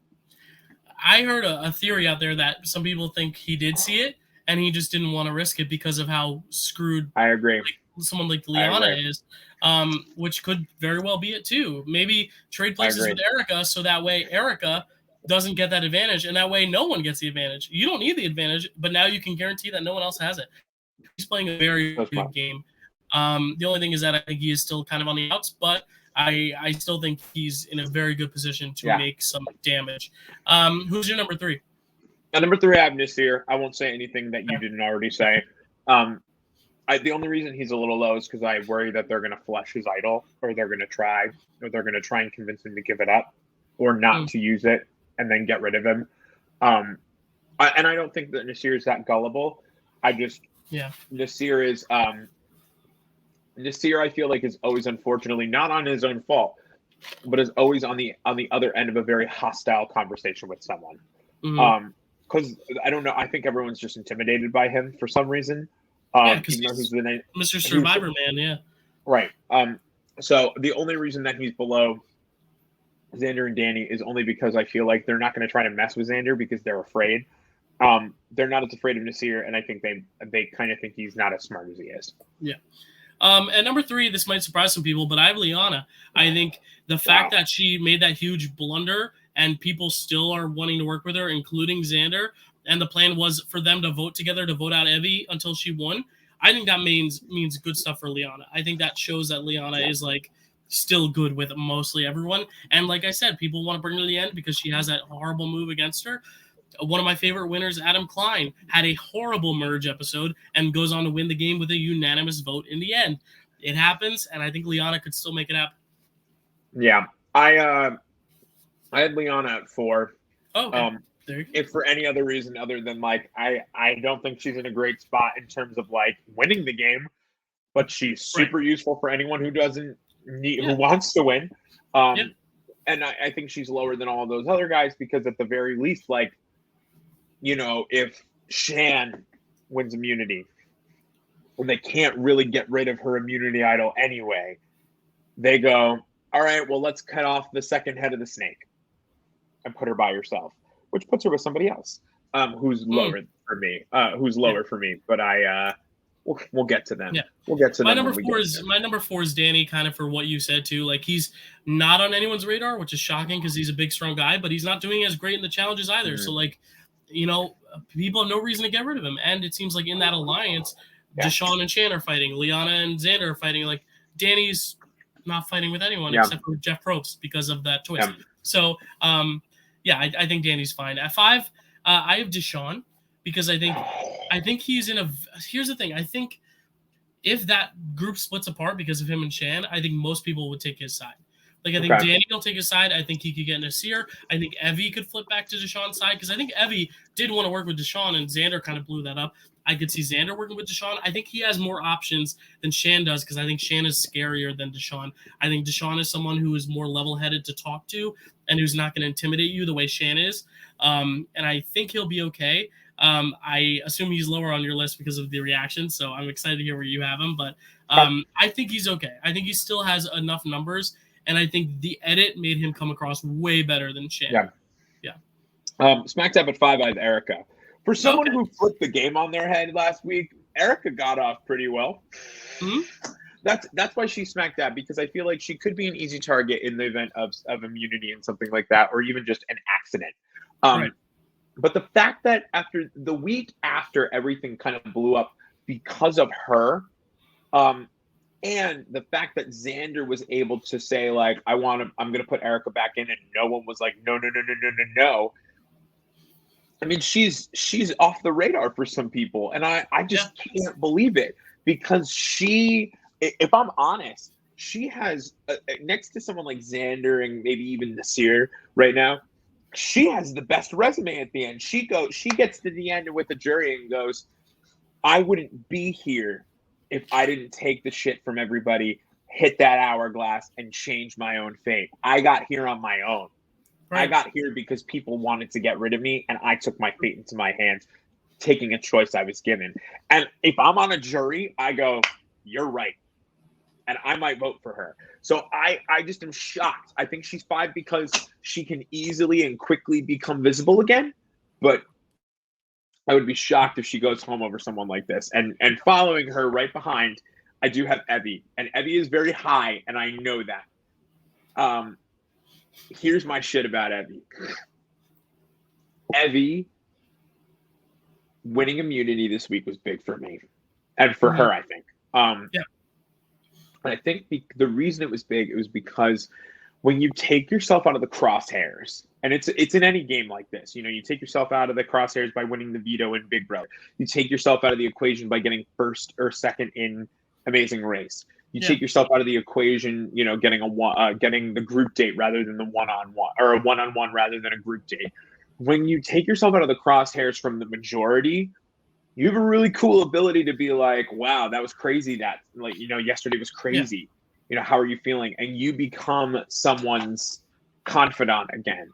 [SPEAKER 1] I heard a theory out there that some people think he did see it and he just didn't want to risk it because of how screwed
[SPEAKER 2] I agree.
[SPEAKER 1] Someone like Liana is, which could very well be it too. Maybe trade places with Erica so that way Erica doesn't get that advantage, and that way no one gets the advantage. You don't need the advantage, but now you can guarantee that no one else has it. He's playing a very good game. The only thing is that I think he is still kind of on the outs, but I still think he's in a very good position to make some damage. Who's your number 3?
[SPEAKER 2] At number 3, I have Nasir. I won't say anything that you didn't already say. The only reason he's a little low is because I worry that they're going to flush his idol, or they're going to try and convince him to give it up or not to use it and then get rid of him. And I don't think that Nasir is that gullible. Nasir is Nasir, I feel like, is always, unfortunately, not on his own fault, but is always on the other end of a very hostile conversation with someone. Because I don't know, I think everyone's just intimidated by him for some reason.
[SPEAKER 1] Because he's Mr. Survivor Man,
[SPEAKER 2] right. So the only reason that he's below Xander and Danny is only because I feel like they're not going to try to mess with Xander because they're afraid. They're not as afraid of Nasir, and I think they kind of think he's not as smart as he is.
[SPEAKER 1] Yeah. At number 3, this might surprise some people, but I have Liana. I think the fact that she made that huge blunder and people still are wanting to work with her, including Xander, and the plan was for them to vote together to vote out Evie until she won. I think that means good stuff for Liana. I think that shows that Liana is still good with mostly everyone. And like I said, people want to bring her to the end because she has that horrible move against her. One of my favorite winners, Adam Klein, had a horrible merge episode and goes on to win the game with a unanimous vote in the end. It happens, and I think Liana could still make it happen.
[SPEAKER 2] Yeah. I had Liana at 4.
[SPEAKER 1] Okay.
[SPEAKER 2] If for any other reason other than I don't think she's in a great spot in terms of winning the game, but she's super useful for anyone who doesn't need who wants to win. And I think she's lower than all of those other guys because at the very least, if Shan wins immunity, when they can't really get rid of her immunity idol anyway, they go, all right, well, let's cut off the second head of the snake and put her by herself, which puts her with somebody else. who's lower for me. But we'll get to them.
[SPEAKER 1] Yeah.
[SPEAKER 2] We'll get to
[SPEAKER 1] my
[SPEAKER 2] them.
[SPEAKER 1] My number four is Danny, kind of for what you said too. Like, he's not on anyone's radar, which is shocking because he's a big, strong guy, but he's not doing as great in the challenges either. So, like, people have no reason to get rid of him. And it seems like in that alliance, Deshaun and Shan are fighting, Liana and Xander are fighting. Like, Danny's not fighting with anyone except for Jeff Probst because of that twist.
[SPEAKER 2] Yeah.
[SPEAKER 1] So, I think Danny's fine. At 5, I have Deshaun because I think he's in a. Here's the thing. I think if that group splits apart because of him and Shan, I think most people would take his side. Like, I think Danny will take his side. I think he could get Nasir. I think Evie could flip back to Deshaun's side because I think Evie did want to work with Deshaun, and Xander kind of blew that up. I could see Xander working with Deshaun. I think he has more options than Shan does because I think Shan is scarier than Deshaun. I think Deshaun is someone who is more level-headed to talk to and who's not going to intimidate you the way Shan is. And I think he'll be okay. I assume he's lower on your list because of the reaction, so I'm excited to hear where you have him. But I think he's okay. I think he still has enough numbers, and I think the edit made him come across way better than Shan. Yeah.
[SPEAKER 2] Smack dab at 5, I have Erica. For someone who flipped the game on their head last week, Erica got off pretty well.
[SPEAKER 1] Mm-hmm.
[SPEAKER 2] That's why she smacked that, because I feel like she could be an easy target in the event of immunity and something like that, or even just an accident.
[SPEAKER 1] Right.
[SPEAKER 2] But the fact that after the week after everything kind of blew up because of her, and the fact that Xander was able to say, like, I'm going to put Erica back in, and no one was like, no. I mean, she's off the radar for some people, and I just can't believe it, because if I'm honest, she has next to someone like Xander and maybe even Nasir right now, she has the best resume at the end. She gets to the end with the jury and goes, I wouldn't be here if I didn't take the shit from everybody, hit that hourglass, and change my own fate. I got here on my own. Right. I got here because people wanted to get rid of me, and I took my fate into my hands, taking a choice I was given. And if I'm on a jury, I go, you're right. And I might vote for her. So I just am shocked. I think she's 5 because she can easily and quickly become visible again. But I would be shocked if she goes home over someone like this. And following her right behind, I do have Evie. And Evie is very high, and I know that. Here's my shit about Evie. Evie winning immunity this week was big for me. And for her, I think. And I think the reason it was big, it was because when you take yourself out of the crosshairs, and it's in any game like this, you take yourself out of the crosshairs by winning the veto in Big Brother. You take yourself out of the equation by getting first or second in Amazing Race. You take yourself out of the equation, getting the group date rather than the one-on-one, or a one-on-one rather than a group date. When you take yourself out of the crosshairs from the majority, you have a really cool ability to be like, wow, that was crazy. That, like, yesterday was crazy. Yeah. How are you feeling? And you become someone's confidant again.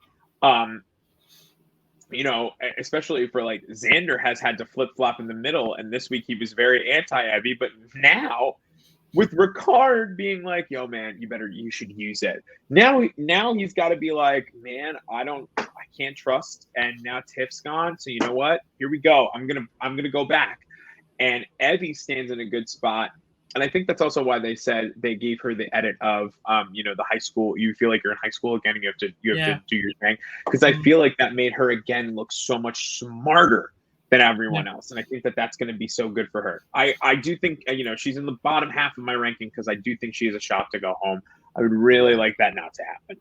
[SPEAKER 2] Especially for, like, Xander has had to flip-flop in the middle, and this week he was very anti-Evie, but now with Ricard being like, yo, man, you should use it. Now he's got to be like, man, I can't trust. And now Tiff's gone. So you know what? Here we go. I'm going to go back. And Evie stands in a good spot. And I think that's also why they said they gave her the edit of, the high school. You feel like you're in high school again, and you have to do your thing. Because I feel like that made her again look so much smarter than everyone else. And I think that that's going to be so good for her. I do think, she's in the bottom half of my ranking because I do think she has a shot to go home. I would really like that not to happen.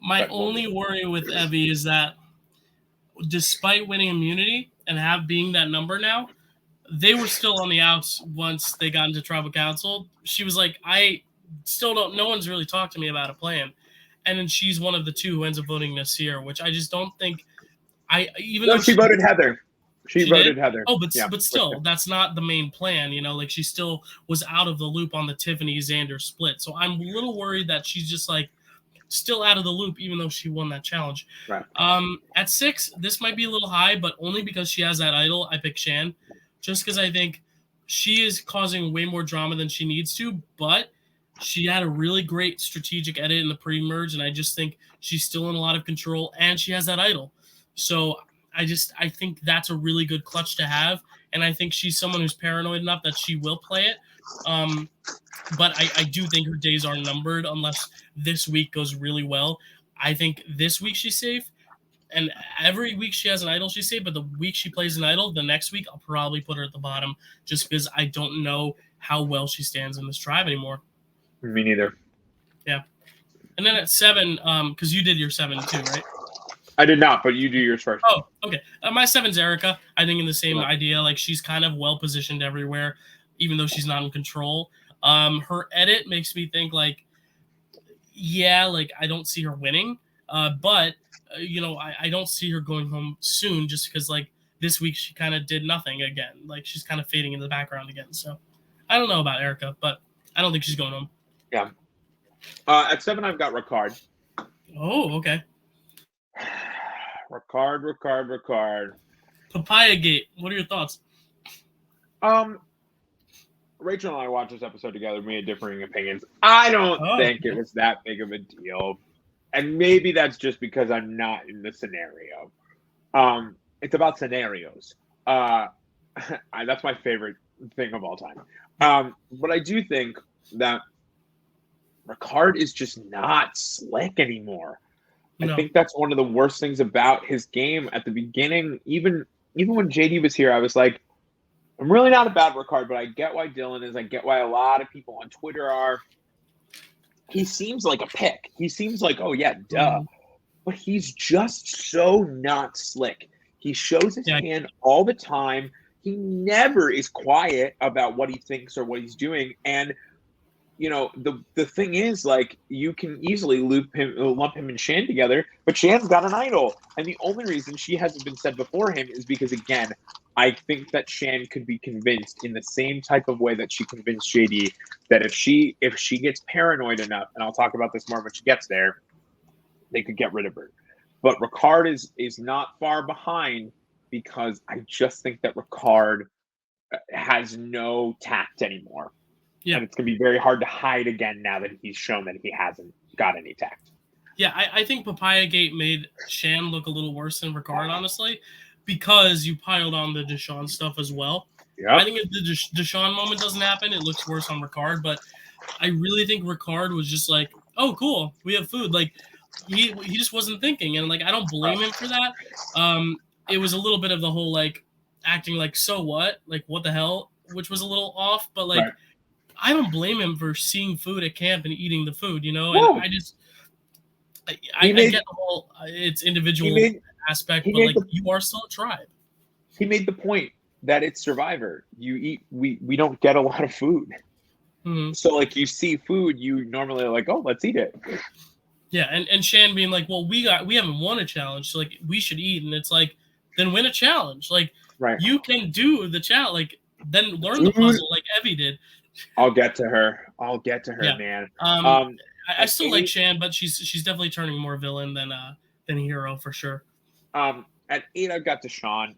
[SPEAKER 1] My only worry with Evie is that despite winning immunity and being that number now, they were still on the outs once they got into tribal council. She was like, I still no one's really talked to me about a plan. And then she's one of the 2 who ends up voting Nasir, which I just don't think though
[SPEAKER 2] she voted Heather. She voted Heather.
[SPEAKER 1] Oh, but still, that's not the main plan. Like, she still was out of the loop on the Tiffany Xander split. So I'm a little worried that she's just, like, still out of the loop, even though she won that challenge.
[SPEAKER 2] Right.
[SPEAKER 1] At 6, this might be a little high, but only because she has that idol, I pick Shan. Just because I think she is causing way more drama than she needs to, but she had a really great strategic edit in the pre-merge, and I just think she's still in a lot of control, and she has that idol. So I think that's a really good clutch to have, and I think she's someone who's paranoid enough that she will play it. But I do think her days are numbered unless this week goes really well. I think this week she's safe, and every week she has an idol she's safe, but the week she plays an idol, the next week I'll probably put her at the bottom just because I don't know how well she stands in this tribe anymore.
[SPEAKER 2] Me neither.
[SPEAKER 1] Yeah. And then at 7, because you did your 7 too, right?
[SPEAKER 2] I did not, but you do yours first.
[SPEAKER 1] Oh, okay. My 7's Erica. I think in the same idea, like she's kind of well positioned everywhere, even though she's not in control. Her edit makes me think like, yeah, like I don't see her winning, but I don't see her going home soon just because like this week she kind of did nothing again. Like she's kind of fading in the background again. So I don't know about Erica, but I don't think she's going home.
[SPEAKER 2] Yeah. At 7, I've got Ricard.
[SPEAKER 1] Oh, okay.
[SPEAKER 2] Ricard.
[SPEAKER 1] Papaya Gate. What are your thoughts?
[SPEAKER 2] Rachel and I watched this episode together. We had differing opinions. I don't think it was that big of a deal, and maybe that's just because I'm not in the scenario. It's about scenarios. That's my favorite thing of all time. But I do think that Ricard is just not slick anymore. No. I think that's one of the worst things about his game at the beginning. Even when JD was here, I was like, I'm really not about Ricard, but I get why Dylan is. I get why a lot of people on Twitter are. He seems like a pick. He seems like, oh, yeah, duh. But he's just so not slick. He shows his hand all the time. He never is quiet about what he thinks or what he's doing. And, the thing is, like, you can easily lump him and Shan together, but Shan's got an idol. And the only reason she hasn't been said before him is because, again, I think that Shan could be convinced in the same type of way that she convinced JD that if she gets paranoid enough, and I'll talk about this more when she gets there, they could get rid of her. But Ricard is not far behind because I just think that Ricard has no tact anymore. Yeah. And it's going to be very hard to hide again now that he's shown that he hasn't got any tact.
[SPEAKER 1] Yeah, I think Papaya Gate made Shan look a little worse than Ricard, honestly, because you piled on the Deshaun stuff as well. Yep. I think if the Deshaun moment doesn't happen, it looks worse on Ricard, but I really think Ricard was just like, oh, cool, we have food. Like, he just wasn't thinking, and, like, I don't blame him for that. It was a little bit of the whole, like, acting like, so what? Like, what the hell? Which was a little off, but, like, I don't blame him for seeing food at camp and eating the food, And I just I get the whole it's individual aspect, but like you are still a tribe.
[SPEAKER 2] He made the point that it's Survivor. You eat, we don't get a lot of food. Mm-hmm. So like you see food, you normally are like, oh, let's eat it.
[SPEAKER 1] Yeah, and Shan being like, well, we haven't won a challenge, so like we should eat, and it's like, then win a challenge. Like you can do the challenge, like then learn the puzzle like Evie did.
[SPEAKER 2] I'll get to her, man.
[SPEAKER 1] I still like Shan, but she's definitely turning more villain than hero for sure.
[SPEAKER 2] At 8, I've got Deshaun.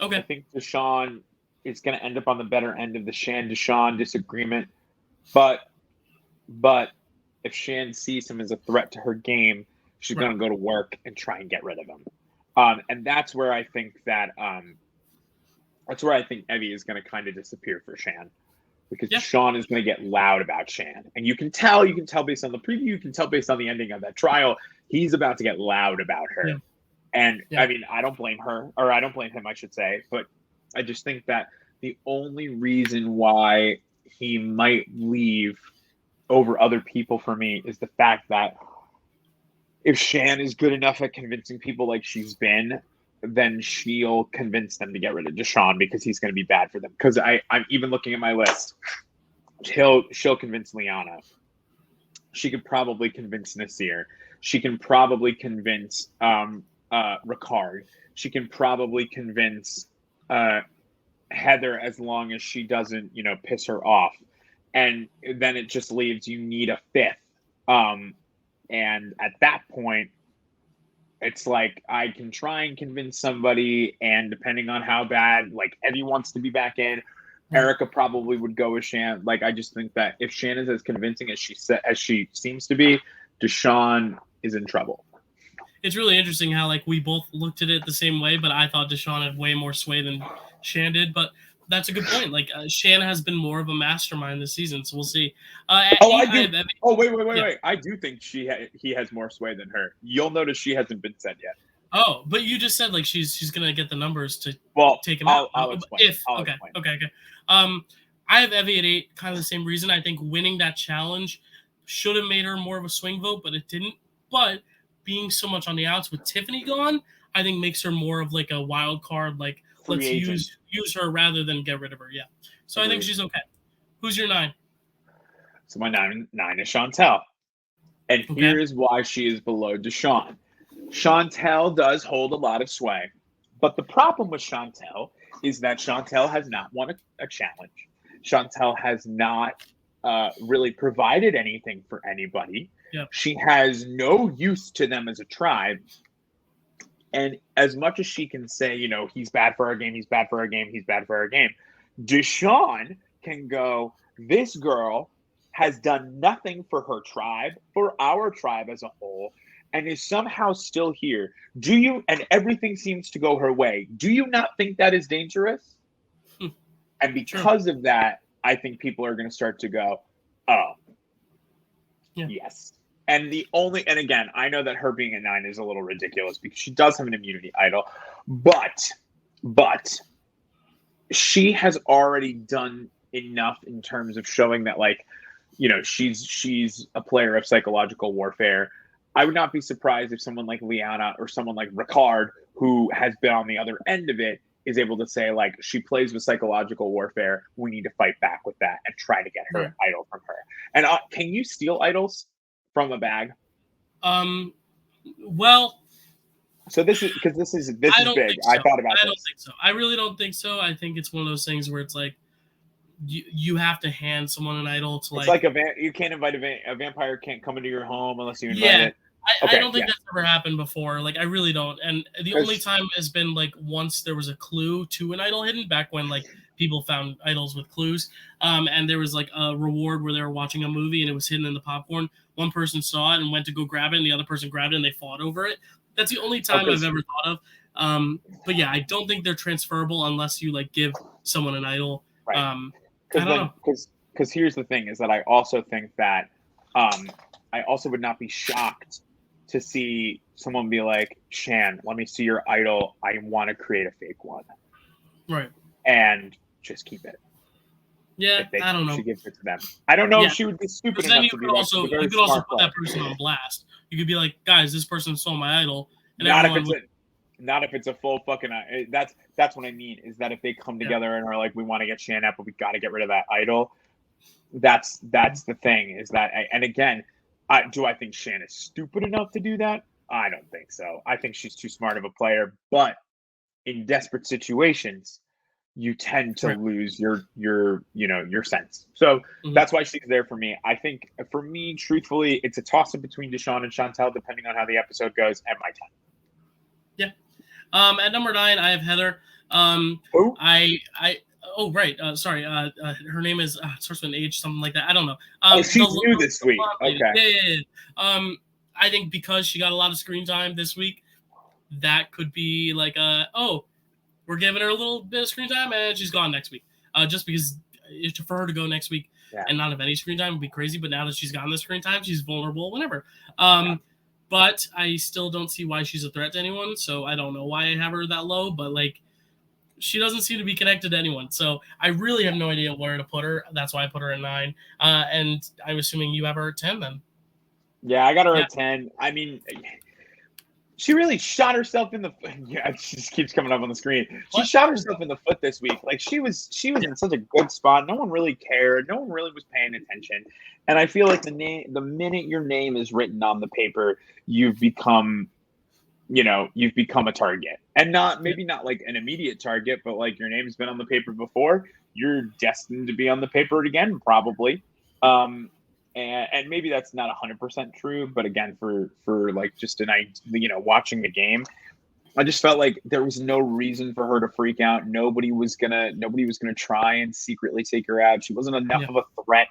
[SPEAKER 1] Okay.
[SPEAKER 2] I think Deshaun is going to end up on the better end of the Shan-Deshaun disagreement. But if Shan sees him as a threat to her game, she's going to go to work and try and get rid of him. And that's where I think that Evie is going to kind of disappear for Shan. Because Deshaun is going to get loud about Shan. And you can tell based on the preview, you can tell based on the ending of that trial, he's about to get loud about her. Yeah. And I mean, I don't blame her, or I don't blame him, I should say. But I just think that the only reason why he might leave over other people for me is the fact that if Shan is good enough at convincing people like she's been, then she'll convince them to get rid of Deshaun because he's going to be bad for them. Because I'm even looking at my list. She'll convince Liana. She could probably convince Nasir. She can probably convince Ricard. She can probably convince Heather as long as she doesn't, piss her off. And then it just leaves you need a 5th. And at that point, it's like I can try and convince somebody, and depending on how bad, like Evie wants to be back in, Erica probably would go with Shan. Like I just think that if Shan is as convincing as she seems to be, Deshaun is in trouble.
[SPEAKER 1] it's really interesting how like we both looked at it the same way, but I thought Deshaun had way more sway than Shan did. But that's a good point. Like Shan has been more of a mastermind this season, so we'll see.
[SPEAKER 2] I do. Wait. I do think he has more sway than her. You'll notice she hasn't been said yet.
[SPEAKER 1] Oh, but you just said like she's gonna get the numbers to take him
[SPEAKER 2] out.
[SPEAKER 1] I'll explain.
[SPEAKER 2] Okay.
[SPEAKER 1] I have Evie at 8, kind of the same reason. I think winning that challenge should have made her more of a swing vote, but it didn't. But being so much on the outs with Tiffany gone, I think makes her more of like a wild card. Like let's use her rather than get rid of her. Yeah. So I think she's okay. Who's your 9?
[SPEAKER 2] So my 9 is Chantel, and here's why she is below Deshaun. Chantel does hold a lot of sway, but the problem with Chantel is that Chantel has not won a challenge. Chantel has not really provided anything for anybody.
[SPEAKER 1] Yep.
[SPEAKER 2] She has no use to them as a tribe. And as much as she can say, he's bad for our game, he's bad for our game, he's bad for our game, Deshaun can go, this girl has done nothing for her tribe, for our tribe as a whole, and is somehow still here. And everything seems to go her way. Do you not think that is dangerous? And because of that, I think people are going to start to go, oh, yes. And again, I know that her being a 9 is a little ridiculous because she does have an immunity idol, but she has already done enough in terms of showing that, like, she's a player of psychological warfare. I would not be surprised if someone like Liana or someone like Ricard, who has been on the other end of it, is able to say, like, she plays with psychological warfare. We need to fight back with that and try to get her idol from her. And can you steal idols from a bag?
[SPEAKER 1] Well,
[SPEAKER 2] so this is big.
[SPEAKER 1] So.
[SPEAKER 2] I thought about this.
[SPEAKER 1] I don't think so. I really don't think so. I think it's one of those things where it's like you have to hand someone an idol to, like.
[SPEAKER 2] It's like you can't invite a vampire can't come into your home unless you invite it.
[SPEAKER 1] I don't think that's ever happened before. Like, I really don't. And the only time has been like once there was a clue to an idol hidden, back when like people found idols with clues. And there was like a reward where they were watching a movie and it was hidden in the popcorn. One person saw it and went to go grab it, and the other person grabbed it and they fought over it. That's the only time I've ever thought of. But yeah, I don't think they're transferable unless you like give someone an idol.
[SPEAKER 2] Right.
[SPEAKER 1] I don't know.
[SPEAKER 2] Because here's the thing: is that I also think that I also would not be shocked to see someone be like, Shan, let me see your idol. I want to create a fake one.
[SPEAKER 1] Right.
[SPEAKER 2] And just keep it.
[SPEAKER 1] Yeah, I don't know.
[SPEAKER 2] She gives it to them. I don't know if she would be stupid enough to be like,
[SPEAKER 1] you could also put that person on blast. You could be like, guys, this person stole my idol. And
[SPEAKER 2] not if it's a full fucking. That's what I mean, is that if they come together and are like, we want to get Shan up, but we got to get rid of that idol. That's the thing, is that, and again, do I think Shan is stupid enough to do that? I don't think so. I think she's too smart of a player, but in desperate situations, you tend to lose your sense. So that's why she's there for me. I think for me, truthfully, it's a toss up between Deshaun and Chantel, depending on how the episode goes, and my 10.
[SPEAKER 1] Yeah. At number 9, I have Heather.
[SPEAKER 2] Who?
[SPEAKER 1] Oh, right. Sorry. Her name is starts with an H, something like that. I don't know.
[SPEAKER 2] She's new this week. Okay.
[SPEAKER 1] Yeah. I think because she got a lot of screen time this week, that could be like we're giving her a little bit of screen time and she's gone next week. Just because for her to go next week and not have any screen time would be crazy. But now that she's gotten the screen time, she's vulnerable whenever. But I still don't see why she's a threat to anyone. So I don't know why I have her that low. But like, she doesn't seem to be connected to anyone. So I really have no idea where to put her. That's why I put her at 9. And I'm assuming you have her at 10 then.
[SPEAKER 2] Yeah, I got her at 10. I mean, she really shot herself in the foot. Yeah, she just keeps coming up on the screen. She shot herself in the foot this week. Like, she was in such a good spot. No one really cared. No one really was paying attention. And I feel like the minute your name is written on the paper, you've become a target. And maybe not like an immediate target, but like your name's been on the paper before. You're destined to be on the paper again, probably. And maybe that's not 100% true, but again, for like just watching the game, I just felt like there was no reason for her to freak out. Nobody was gonna try and secretly take her out. She wasn't enough of a threat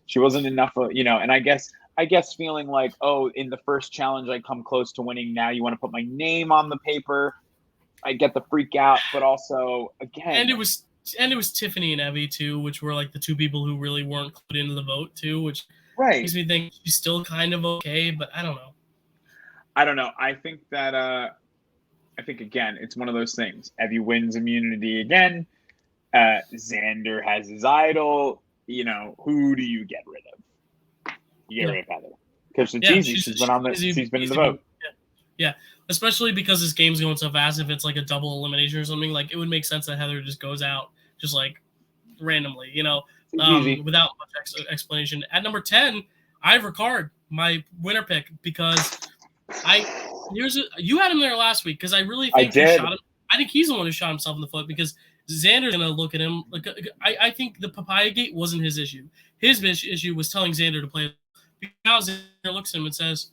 [SPEAKER 2] She wasn't enough, and I guess feeling like, oh, in the first challenge I come close to winning. Now you want to put my name on the paper. I get the freak out, but also again,
[SPEAKER 1] and it was Tiffany and Evie too, which were like the two people who really weren't put into the vote too, which makes me think she's still kind of okay, but I don't know.
[SPEAKER 2] I think that again, it's one of those things. Evie wins immunity again. Xander has his idol. Who do you get rid of? You get rid of Heather because it's easy. She's been in the vote.
[SPEAKER 1] Yeah, especially because this game's going so fast. If it's like a double elimination or something, like it would make sense that Heather just goes out just like randomly, without much explanation. At number 10, I have Ricard, my winner pick, because you had him there last week because I really think he shot him. I think he's the one who shot himself in the foot because Xander's gonna look at him like I think the papaya gate wasn't his issue. His issue was telling Xander to play. Because Xander looks at him and says,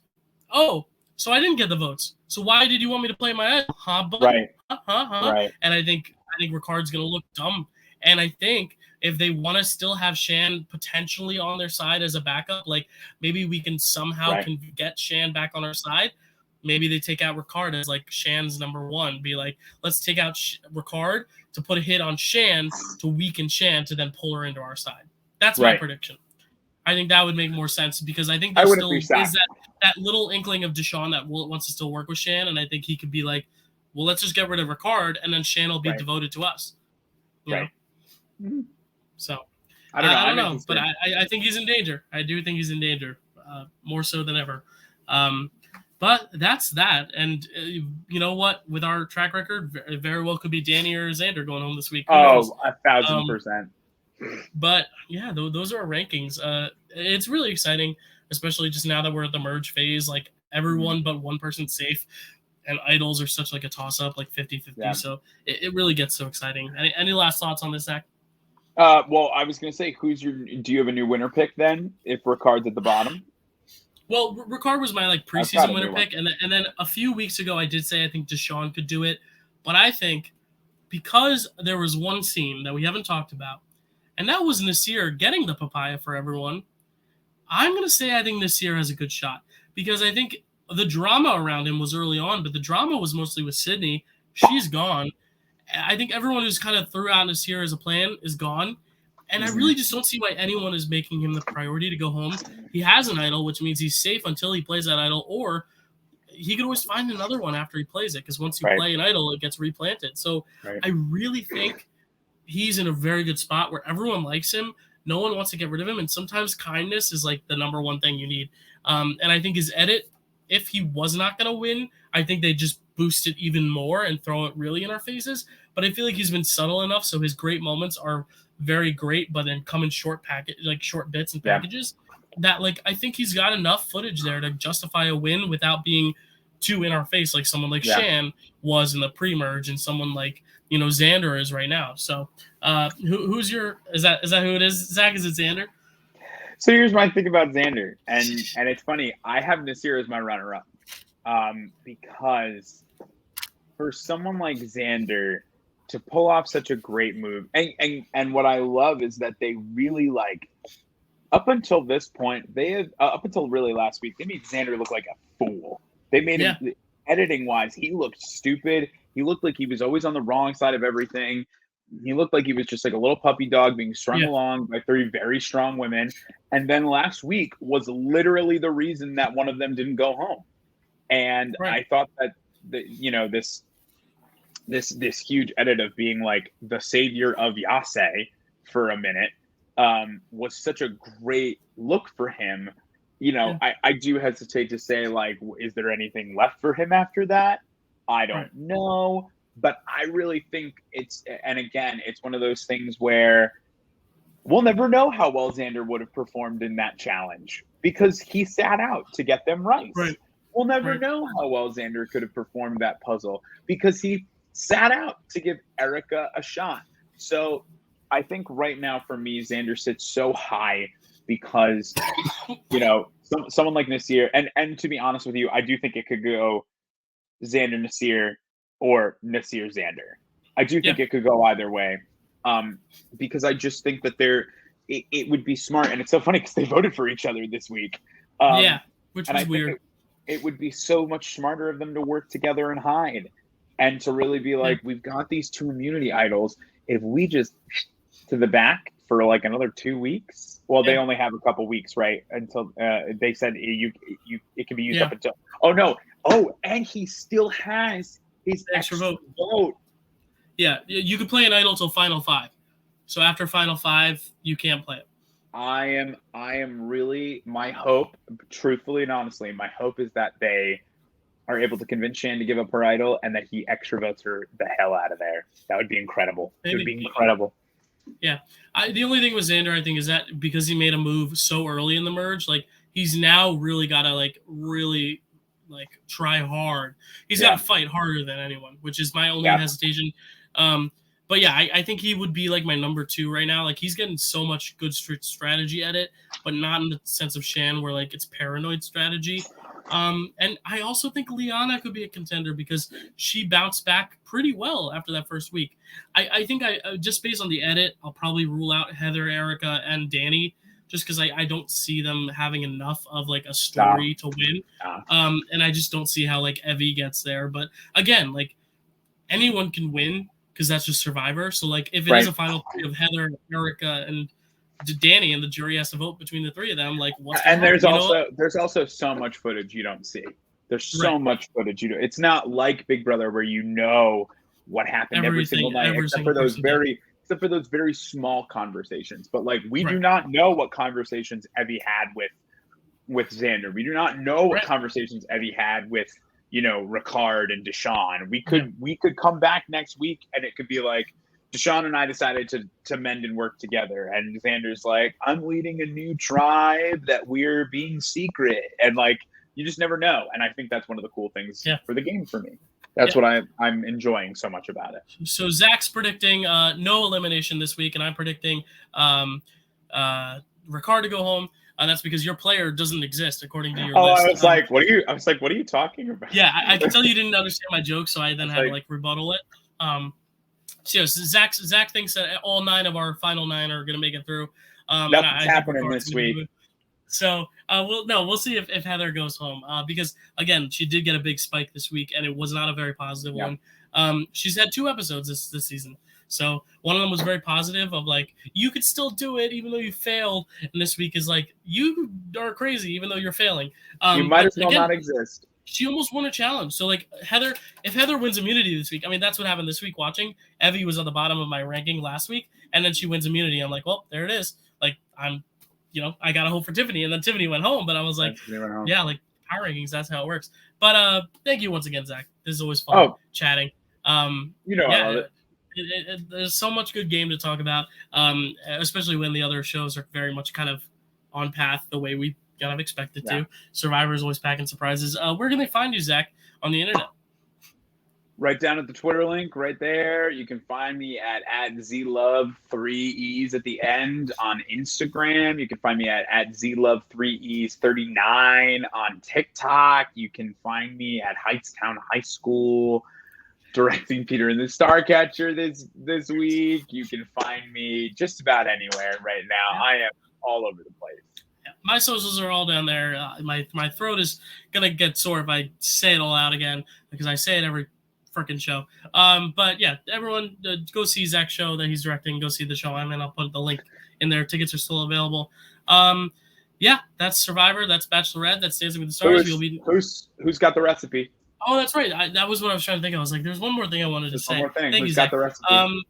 [SPEAKER 1] "Oh, so I didn't get the votes. So why did you want me to play my idol? Huh?
[SPEAKER 2] Right.
[SPEAKER 1] Right. And I think Ricard's gonna look dumb. And I think if they want to still have Shan potentially on their side as a backup, like maybe we can somehow get Shan back on our side. Maybe they take out Ricard as like Shan's number one. Be like, let's take out Ricard to put a hit on Shan to weaken Shan to then pull her into our side. That's my prediction. I think that would make more sense because I think there still is that little inkling of Deshaun that wants to still work with Shan, and I think he could be like, well, let's just get rid of Ricard, and then Shan will be devoted to us. You know? So I don't know, but I think he's in danger. I do think he's in danger, more so than ever. But that's that. And you know what? With our track record, very well could be Danny or Xander going home this week.
[SPEAKER 2] Oh, 1,000%.
[SPEAKER 1] But yeah, those are our rankings. It's really exciting, especially just now that we're at the merge phase. Like everyone but one person's safe, and idols are such like a toss-up, like 50-50. Yeah. So it really gets so exciting. Any last thoughts on this, Zach?
[SPEAKER 2] Well, I was going to say, do you have a new winner pick then, if Ricard's at the bottom?
[SPEAKER 1] Well, Ricard was my like preseason winner pick, and then a few weeks ago I did say I think Deshaun could do it, but I think because there was one scene that we haven't talked about, and that was Nasir getting the papaya for everyone, I'm going to say I think Nasir has a good shot because I think the drama around him was early on, but the drama was mostly with Sydney. She's gone. I think everyone who's kind of threw out Nasir as a plan is gone. And I really just don't see why anyone is making him the priority to go home. He has an idol, which means he's safe until he plays that idol, or he could always find another one after he plays it, because once you play an idol, it gets replanted. So I really think he's in a very good spot where everyone likes him. No one wants to get rid of him, and sometimes kindness is like the number one thing you need. And I think his edit, if he was not going to win, I think they just boost it even more and throw it really in our faces. But I feel like he's been subtle enough, so his great moments are very great, but then come in short bits and packages that like I think he's got enough footage there to justify a win without being too in our face like someone like Shan was in the pre-merge and someone like Xander is right now. So who's your is that who it is? Zach, is it Xander?
[SPEAKER 2] So here's my thing about Xander, and it's funny, I have Nasir as my runner-up because for someone like Xander to pull off such a great move, and what I love is that they really like up until this point, they have up until really last week, they made Xander look like a fool. They made him editing wise, he looked stupid. He looked like he was always on the wrong side of everything. He looked like he was just like a little puppy dog being strung along by 3 very strong women. And then last week was literally the reason that one of them didn't go home. And I thought that this huge edit of being like the savior of Yase for a minute was such a great look for him. I do hesitate to say, like, is there anything left for him after that? I don't know. But I really think it's one of those things where we'll never know how well Xander would have performed in that challenge because he sat out to get them right. We'll never know how well Xander could have performed that puzzle because he sat out to give Erica a shot. So I think right now for me, Xander sits so high because, someone like Nasir, and to be honest with you, I do think it could go Xander Nasir or Nasir Xander. I do think it could go either way because I just think that it would be smart. And it's so funny because they voted for each other this week.
[SPEAKER 1] Which was weird.
[SPEAKER 2] It would be so much smarter of them to work together and hide, and to really be like, we've got these two immunity idols. If we just to the back for like another 2 weeks, well, they only have a couple weeks, right? Until they said it can be used up until. Oh no! Oh, and he still has his extra vote.
[SPEAKER 1] Yeah, you could play an idol till Final 5. So after Final 5, you can't play it.
[SPEAKER 2] I am really, my hope, truthfully and honestly, my hope is that they are able to convince Shan to give up her idol and that he extra votes her the hell out of there. That would be incredible. Maybe. It would be incredible.
[SPEAKER 1] Yeah. The only thing with Xander, I think, is that because he made a move so early in the merge, like, he's now really got to, like, really, like, try hard. He's got to fight harder than anyone, which is my only hesitation. But yeah, I think he would be like my number 2 right now. Like, he's getting so much good strategy at it, but not in the sense of Shan where like it's paranoid strategy. And I also think Liana could be a contender because she bounced back pretty well after that first week. I think just based on the edit, I'll probably rule out Heather, Erica, and Danny just because I don't see them having enough of like a story to win. And I just don't see how like Evie gets there. But again, like anyone can win, because that's just Survivor. So, like, if it is a final 3 of Heather, Erica, and Danny, and the jury has to vote between the 3 of them, like, what's going on?
[SPEAKER 2] There's also so much footage you don't see. There's so much footage you don't. It's not like Big Brother where you know what happened every single night, except for those very small conversations. But like, we do not know what conversations Evie had with Xander. We do not know what conversations Evie had with, you know, Ricard and Deshaun. We could come back next week and it could be like, Deshaun and I decided to mend and work together. And Xander's like, I'm leading a new tribe that we're being secret. And like, you just never know. And I think that's one of the cool things for the game for me. That's what I'm enjoying so much about it.
[SPEAKER 1] So Zach's predicting no elimination this week, and I'm predicting Ricard to go home. And that's because your player doesn't exist according to your list.
[SPEAKER 2] I was like, what are you talking about?
[SPEAKER 1] Yeah, I can tell you didn't understand my joke, so I then had to like rebuttal it. So yes, Zach thinks that all 9 of our final 9 are going to make it through.
[SPEAKER 2] Nothing's happening this week.
[SPEAKER 1] So we'll see if Heather goes home because again, she did get a big spike this week, and it was not a very positive one. She's had 2 episodes this season. So one of them was very positive of like, you could still do it even though you failed. And this week is like, you are crazy even though you're failing.
[SPEAKER 2] You might as well not exist.
[SPEAKER 1] She almost won a challenge. So like if Heather wins immunity this week, I mean, that's what happened this week watching. Evie was at the bottom of my ranking last week, and then she wins immunity. I'm like, well, there it is. Like I got to hope for Tiffany, and then Tiffany went home, but I was like, yeah, like power rankings, that's how it works. But thank you once again, Zach. This is always fun chatting.
[SPEAKER 2] I love it.
[SPEAKER 1] There's so much good game to talk about, especially when the other shows are very much kind of on path the way we kind of expected to. Survivor is always packing surprises. Where can they find you, Zach, on the internet?
[SPEAKER 2] Right down at the Twitter link, right there. You can find me at ZLove, 3 E's at the end on Instagram. You can find me at ZLove, 3 E's 39 on TikTok. You can find me at Heightstown High School, directing Peter and the Starcatcher this week. You can find me just about anywhere right now. I am all over the place.
[SPEAKER 1] Yeah, my socials are all down there. My throat is gonna get sore if I say it all out again because I say it every freaking show. But yeah, everyone go see Zach's show that he's directing. Go see the show. I'll put the link in there. Tickets are still available. Yeah, that's Survivor. That's Bachelorette. That's Dancing with the Stars.
[SPEAKER 2] Who's got the recipe?
[SPEAKER 1] Oh, that's right. That was what I was trying to think. I was like, there's one more thing I wanted to say.
[SPEAKER 2] One more thing.
[SPEAKER 1] Thank
[SPEAKER 2] Who's
[SPEAKER 1] you,
[SPEAKER 2] got
[SPEAKER 1] Zach.
[SPEAKER 2] the recipe?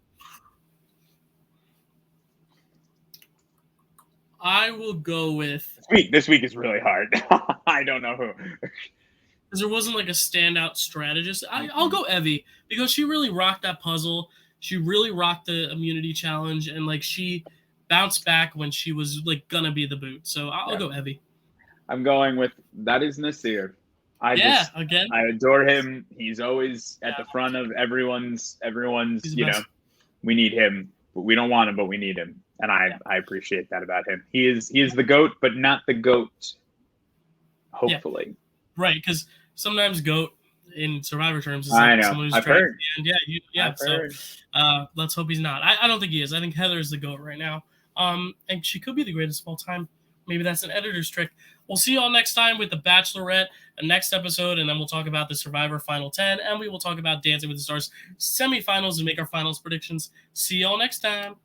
[SPEAKER 1] I will go with...
[SPEAKER 2] This week is really hard. I don't know who.
[SPEAKER 1] Because there wasn't like a standout strategist. I'll go Evie because she really rocked that puzzle. She really rocked the immunity challenge, and like she bounced back when she was like gonna be the boot. So I'll go Evie.
[SPEAKER 2] I'm going with that is Nasir. I adore him. He's always at the front of everyone's. We need him, but we don't want him, but we need him, and I appreciate that about him. He is the GOAT, but not the GOAT. Hopefully,
[SPEAKER 1] right? Because sometimes GOAT in Survivor terms is
[SPEAKER 2] like
[SPEAKER 1] someone who's
[SPEAKER 2] I've heard.
[SPEAKER 1] Let's hope he's not. I don't think he is. I think Heather is the GOAT right now. And she could be the greatest of all time. Maybe that's an editor's trick. We'll see y'all next time with the Bachelorette, the next episode, and then we'll talk about the Survivor Final 10, and we will talk about Dancing with the Stars semifinals and make our finals predictions. See y'all next time.